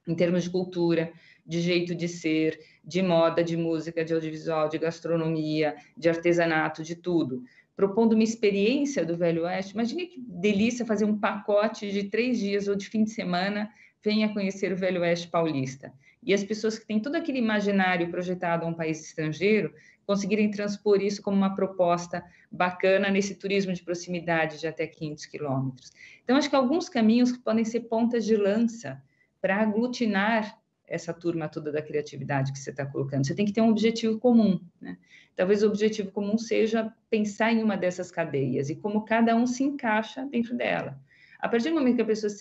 em termos de cultura, de jeito de ser, de moda, de música, de audiovisual, de gastronomia, de artesanato, de tudo, propondo uma experiência do Velho Oeste. Imagine que delícia fazer um pacote de 3 dias ou de fim de semana, venha conhecer o Velho Oeste paulista. E as pessoas que têm todo aquele imaginário projetado a um país estrangeiro conseguirem transpor isso como uma proposta bacana nesse turismo de proximidade de até 500 quilômetros. Então, acho que alguns caminhos que podem ser pontas de lança para aglutinar essa turma toda da criatividade que você está colocando. Você tem que ter um objetivo comum, né? Talvez o objetivo comum seja pensar em uma dessas cadeias e como cada um se encaixa dentro dela. A partir do momento que a pessoa se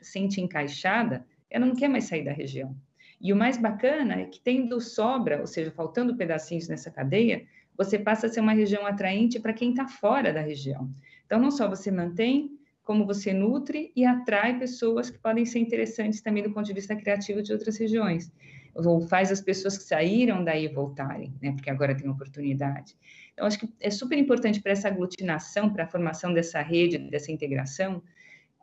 sente encaixada, ela não quer mais sair da região. E o mais bacana é que, tendo sobra, ou seja, faltando pedacinhos nessa cadeia, você passa a ser uma região atraente para quem está fora da região. Então, não só você mantém, como você nutre e atrai pessoas que podem ser interessantes também do ponto de vista criativo de outras regiões. Ou faz as pessoas que saíram daí voltarem, né? Porque agora tem oportunidade. Então, acho que é super importante para essa aglutinação, para a formação dessa rede, dessa integração,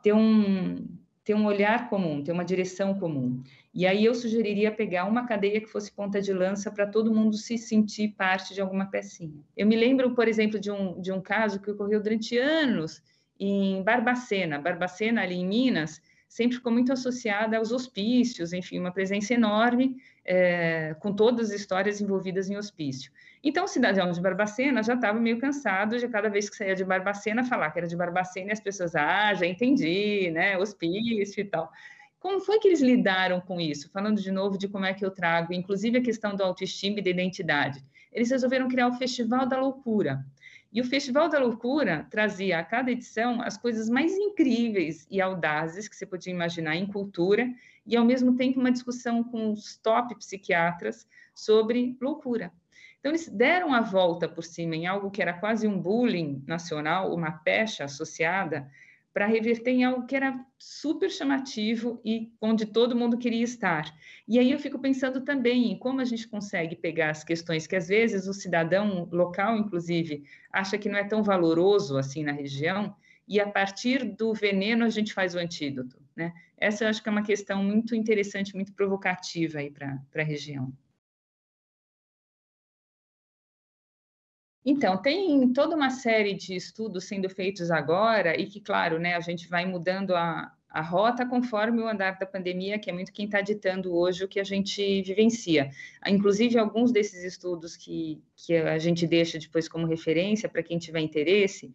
ter um olhar comum, ter uma direção comum. E aí eu sugeriria pegar uma cadeia que fosse ponta de lança para todo mundo se sentir parte de alguma pecinha. Eu me lembro, por exemplo, de um caso que ocorreu durante anos em Barbacena. Barbacena, ali em Minas, sempre ficou muito associada aos hospícios, enfim, uma presença enorme, com todas as histórias envolvidas em hospício. Então, o cidadão de Barbacena já estava meio cansado de, cada vez que saía de Barbacena, falar que era de Barbacena, e as pessoas, já entendi, né, hospício e tal. Como foi que eles lidaram com isso? Falando de novo de como é que eu trago, inclusive a questão da autoestima e da identidade. Eles resolveram criar o Festival da Loucura. E o Festival da Loucura trazia a cada edição as coisas mais incríveis e audazes que você podia imaginar em cultura, e, ao mesmo tempo, uma discussão com os top psiquiatras sobre loucura. Então, eles deram a volta por cima em algo que era quase um bullying nacional, uma pecha associada, para reverter em algo que era super chamativo e onde todo mundo queria estar. E aí eu fico pensando também em como a gente consegue pegar as questões que, às vezes, o cidadão local, inclusive, acha que não é tão valoroso assim na região, e a partir do veneno a gente faz o antídoto, né? Essa eu acho que é uma questão muito interessante, muito provocativa aí para a região. Então, tem toda uma série de estudos sendo feitos agora e que, claro, né, a gente vai mudando a a rota conforme o andar da pandemia, que é muito quem está ditando hoje o que a gente vivencia. Inclusive, alguns desses estudos que a gente deixa depois como referência para quem tiver interesse,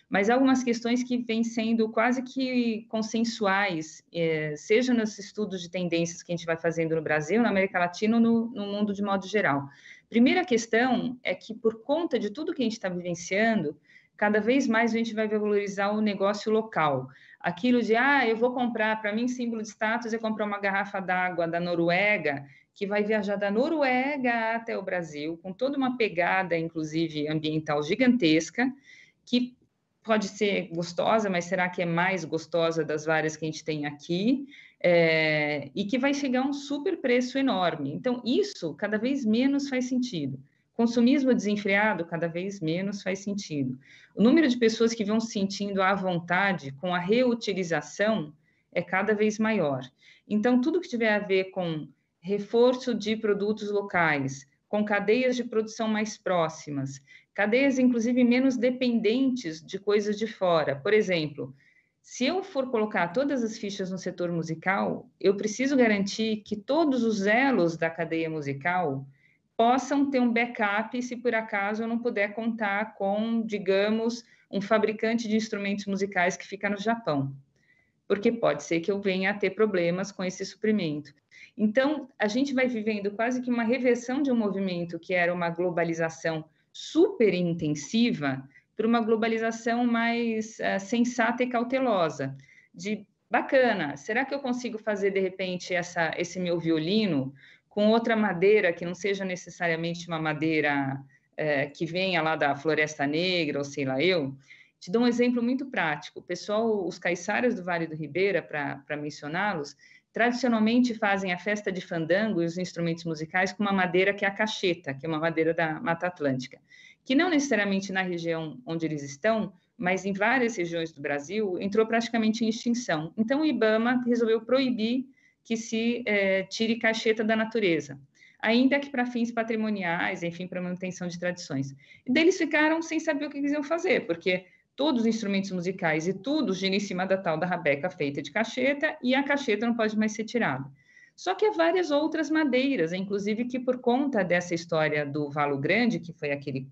mas algumas questões que vêm sendo quase que consensuais, seja nos estudos de tendências que a gente vai fazendo no Brasil, na América Latina ou no mundo de modo geral. Primeira questão é que, por conta de tudo que a gente está vivenciando, cada vez mais a gente vai valorizar o negócio local. Aquilo de, eu vou comprar, para mim, símbolo de status é comprar uma garrafa d'água da Noruega, que vai viajar da Noruega até o Brasil, com toda uma pegada, inclusive, ambiental gigantesca, que pode ser gostosa, mas será que é mais gostosa das várias que a gente tem aqui? E que vai chegar a um super preço enorme. Então, isso cada vez menos faz sentido. Consumismo desenfreado cada vez menos faz sentido. O número de pessoas que vão se sentindo à vontade com a reutilização é cada vez maior. Então, tudo que tiver a ver com reforço de produtos locais, com cadeias de produção mais próximas, cadeias, inclusive, menos dependentes de coisas de fora. Por exemplo, se eu for colocar todas as fichas no setor musical, eu preciso garantir que todos os elos da cadeia musical possam ter um backup se por acaso eu não puder contar com, digamos, um fabricante de instrumentos musicais que fica no Japão, porque pode ser que eu venha a ter problemas com esse suprimento. Então, a gente vai vivendo quase que uma reversão de um movimento que era uma globalização super intensiva para uma globalização mais sensata e cautelosa, de bacana, será que eu consigo fazer, de repente, esse meu violino com outra madeira que não seja necessariamente uma madeira que venha lá da Floresta Negra, ou sei lá eu? Te dou um exemplo muito prático. O pessoal, os caiçaras do Vale do Ribeira, para mencioná-los, tradicionalmente fazem a festa de fandango e os instrumentos musicais com uma madeira que é a cacheta, que é uma madeira da Mata Atlântica, que não necessariamente na região onde eles estão, mas em várias regiões do Brasil, entrou praticamente em extinção. Então, o IBAMA resolveu proibir que se tire cacheta da natureza, ainda que para fins patrimoniais, enfim, para manutenção de tradições. E daí eles ficaram sem saber o que eles iam fazer, porque todos os instrumentos musicais e tudo gira em cima da tal da rabeca feita de cacheta, e a cacheta não pode mais ser tirada. Só que há várias outras madeiras, inclusive que por conta dessa história do Valo Grande, que foi aquele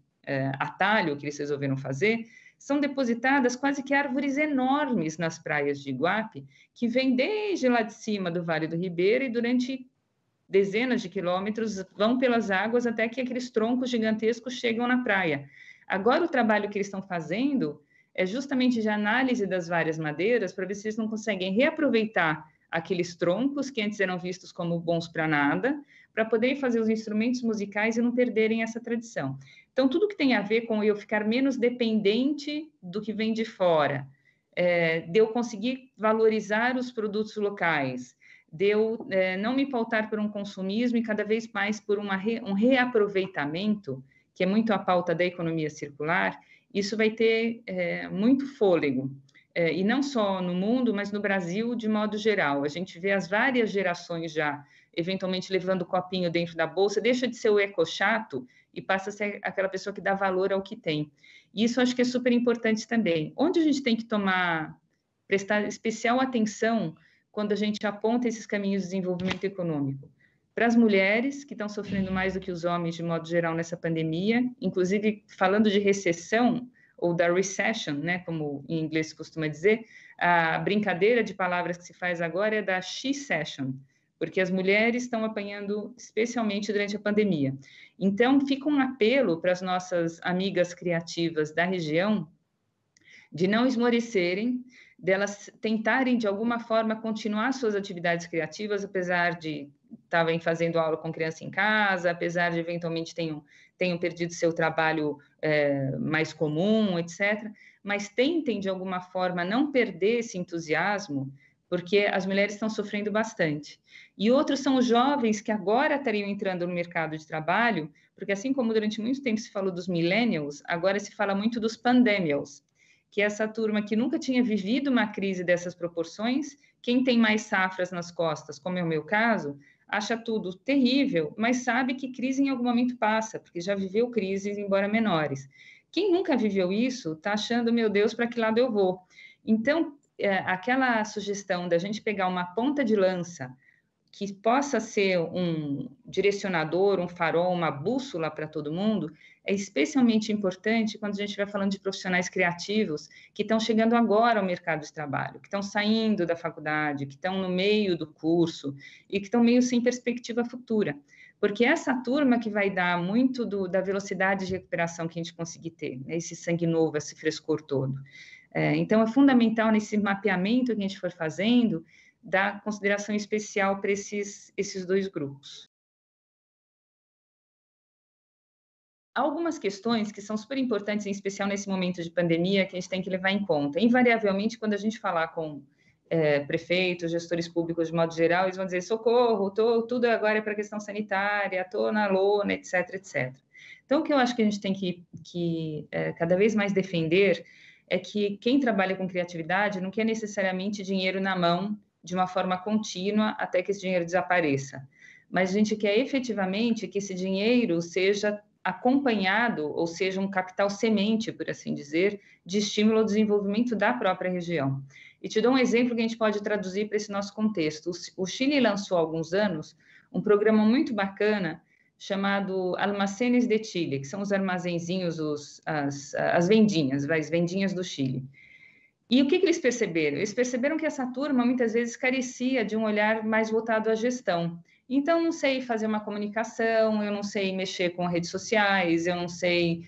atalho que eles resolveram fazer, são depositadas quase que árvores enormes nas praias de Iguape, que vêm desde lá de cima do Vale do Ribeira e durante dezenas de quilômetros vão pelas águas até que aqueles troncos gigantescos chegam na praia. Agora, o trabalho que eles estão fazendo é justamente de análise das várias madeiras para ver se eles não conseguem reaproveitar aqueles troncos que antes eram vistos como bons para nada, para poderem fazer os instrumentos musicais e não perderem essa tradição. Então, tudo que tem a ver com eu ficar menos dependente do que vem de fora, de eu conseguir valorizar os produtos locais, de eu não me pautar por um consumismo e cada vez mais por um reaproveitamento, que é muito a pauta da economia circular, isso vai ter muito fôlego. E não só no mundo, mas no Brasil de modo geral. A gente vê as várias gerações já, eventualmente levando o copinho dentro da bolsa, deixa de ser o ecochato e passa a ser aquela pessoa que dá valor ao que tem. E isso acho que é super importante também. Onde a gente tem que prestar especial atenção quando a gente aponta esses caminhos de desenvolvimento econômico? Para as mulheres, que estão sofrendo mais do que os homens, de modo geral, nessa pandemia, inclusive falando de recessão, ou da recession, né, como em inglês se costuma dizer, a brincadeira de palavras que se faz agora é da she-session, porque as mulheres estão apanhando especialmente durante a pandemia. Então, fica um apelo para as nossas amigas criativas da região de não esmorecerem, delas tentarem, de alguma forma, continuar suas atividades criativas, apesar de estarem fazendo aula com criança em casa, apesar de, eventualmente, tenham perdido seu trabalho mais comum, etc. Mas tentem, de alguma forma, não perder esse entusiasmo, porque as mulheres estão sofrendo bastante. E outros são os jovens que agora estariam entrando no mercado de trabalho, porque assim como durante muito tempo se falou dos millennials, agora se fala muito dos pandemials, que é essa turma que nunca tinha vivido uma crise dessas proporções. Quem tem mais safras nas costas, como é o meu caso, acha tudo terrível, mas sabe que crise em algum momento passa, porque já viveu crises, embora menores. Quem nunca viveu isso, está achando, meu Deus, para que lado eu vou? Então, aquela sugestão da gente pegar uma ponta de lança que possa ser um direcionador, um farol, uma bússola para todo mundo, é especialmente importante quando a gente vai falando de profissionais criativos que estão chegando agora ao mercado de trabalho, que estão saindo da faculdade, que estão no meio do curso e que estão meio sem perspectiva futura. Porque essa turma que vai dar muito da velocidade de recuperação que a gente conseguir ter, né? Esse sangue novo, esse frescor todo. Então, é fundamental nesse mapeamento que a gente for fazendo, dar consideração especial para esses dois grupos. Há algumas questões que são super importantes, em especial nesse momento de pandemia, que a gente tem que levar em conta. Invariavelmente, quando a gente falar com prefeitos, gestores públicos de modo geral, eles vão dizer, socorro, tudo agora é para questão sanitária, estou na lona, etc, etc. Então, o que eu acho que a gente tem que cada vez mais defender é que quem trabalha com criatividade não quer necessariamente dinheiro na mão de uma forma contínua até que esse dinheiro desapareça. Mas a gente quer efetivamente que esse dinheiro seja acompanhado, ou seja, um capital semente, por assim dizer, de estímulo ao desenvolvimento da própria região. E te dou um exemplo que a gente pode traduzir para esse nosso contexto. O Chile lançou há alguns anos um programa muito bacana chamado Almacenes de Chile, que são os armazenzinhos, as vendinhas, as vendinhas do Chile. E o que eles perceberam? Eles perceberam que essa turma muitas vezes carecia de um olhar mais voltado à gestão. Então, não sei fazer uma comunicação, eu não sei mexer com redes sociais, eu não sei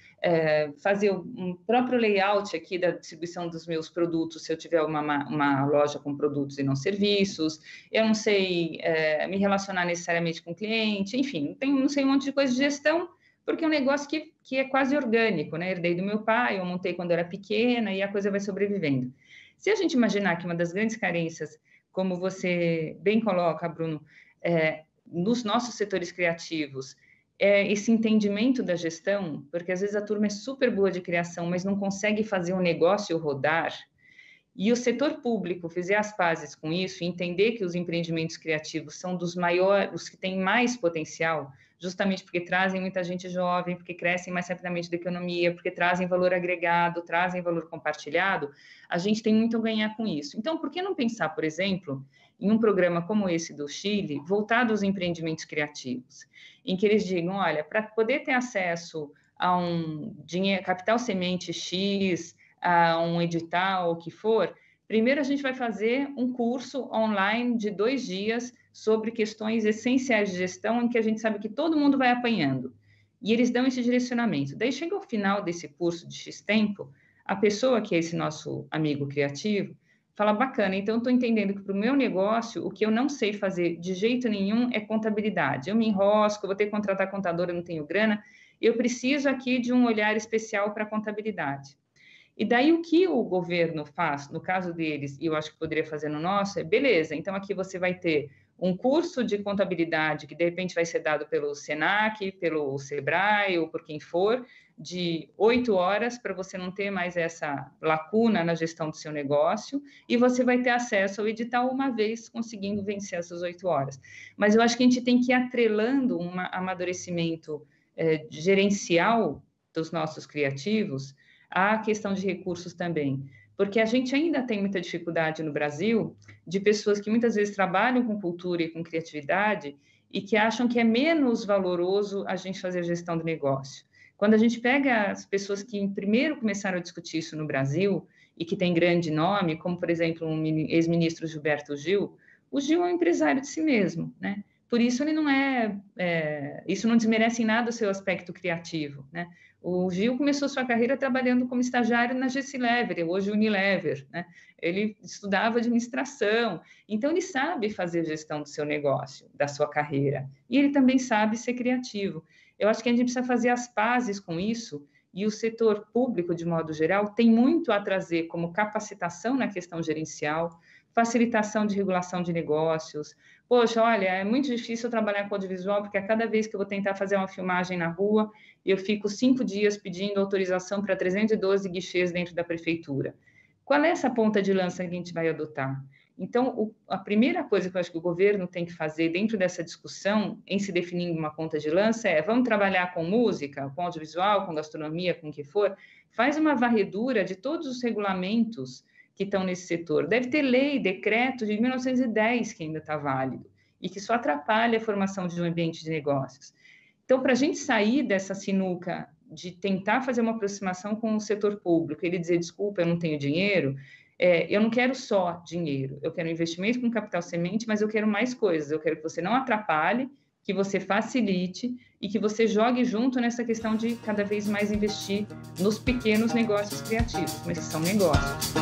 fazer um próprio layout aqui da distribuição dos meus produtos, se eu tiver uma loja com produtos e não serviços, eu não sei me relacionar necessariamente com o cliente, enfim, não sei um monte de coisa de gestão, porque é um negócio que é quase orgânico, né? Herdei do meu pai, eu montei quando eu era pequena e a coisa vai sobrevivendo. Se a gente imaginar que uma das grandes carências, como você bem coloca, Bruno, nos nossos setores criativos, é esse entendimento da gestão, porque às vezes a turma é super boa de criação, mas não consegue fazer um negócio rodar, e o setor público fizer as pazes com isso, e entender que os empreendimentos criativos são dos maiores, os que têm mais potencial, justamente porque trazem muita gente jovem, porque crescem mais rapidamente da economia, porque trazem valor agregado, trazem valor compartilhado, a gente tem muito a ganhar com isso. Então, por que não pensar, por exemplo, em um programa como esse do Chile, voltado aos empreendimentos criativos, em que eles digam, olha, para poder ter acesso a um dinheiro, capital semente X, a um edital, o que for, primeiro a gente vai fazer um curso online de 2 dias sobre questões essenciais de gestão, em que a gente sabe que todo mundo vai apanhando. E eles dão esse direcionamento. Daí chega ao final desse curso de X tempo, a pessoa que é esse nosso amigo criativo, fala, bacana, então estou entendendo que para o meu negócio, o que eu não sei fazer de jeito nenhum é contabilidade. Eu me enrosco, vou ter que contratar contador, eu não tenho grana, eu preciso aqui de um olhar especial para a contabilidade. E daí o que o governo faz, no caso deles, e eu acho que poderia fazer no nosso, é, beleza, então aqui você vai ter um curso de contabilidade que de repente vai ser dado pelo Senac, pelo Sebrae ou por quem for, de 8 horas para você não ter mais essa lacuna na gestão do seu negócio, e você vai ter acesso ao edital uma vez conseguindo vencer essas 8 horas. Mas eu acho que a gente tem que ir atrelando um amadurecimento gerencial dos nossos criativos à questão de recursos também, porque a gente ainda tem muita dificuldade no Brasil de pessoas que muitas vezes trabalham com cultura e com criatividade e que acham que é menos valoroso a gente fazer a gestão do negócio. Quando a gente pega as pessoas que primeiro começaram a discutir isso no Brasil e que tem grande nome, como, por exemplo, o ex-ministro Gilberto Gil, o Gil é um empresário de si mesmo, né? Por isso ele não isso não desmerece em nada o seu aspecto criativo, né? O Gil começou sua carreira trabalhando como estagiário na Gessilever, hoje Unilever, né? Ele estudava administração, então ele sabe fazer gestão do seu negócio, da sua carreira, e ele também sabe ser criativo. Eu acho que a gente precisa fazer as pazes com isso, e o setor público, de modo geral, tem muito a trazer como capacitação na questão gerencial, facilitação de regulação de negócios. Poxa, olha, é muito difícil trabalhar com audiovisual, porque a cada vez que eu vou tentar fazer uma filmagem na rua, eu fico 5 dias pedindo autorização para 312 guichês dentro da prefeitura. Qual é essa ponta de lança que a gente vai adotar? Então, a primeira coisa que eu acho que o governo tem que fazer dentro dessa discussão, em se definindo uma ponta de lança, é vamos trabalhar com música, com audiovisual, com gastronomia, com o que for, faz uma varredura de todos os regulamentos que estão nesse setor. Deve ter lei, decreto de 1910 que ainda está válido e que só atrapalha a formação de um ambiente de negócios. Então, para a gente sair dessa sinuca de tentar fazer uma aproximação com o setor público, ele dizer, desculpa, eu não tenho dinheiro, eu não quero só dinheiro, eu quero investimento com capital semente, mas eu quero mais coisas, eu quero que você não atrapalhe, que você facilite e que você jogue junto nessa questão de cada vez mais investir nos pequenos negócios criativos, mas que são negócios.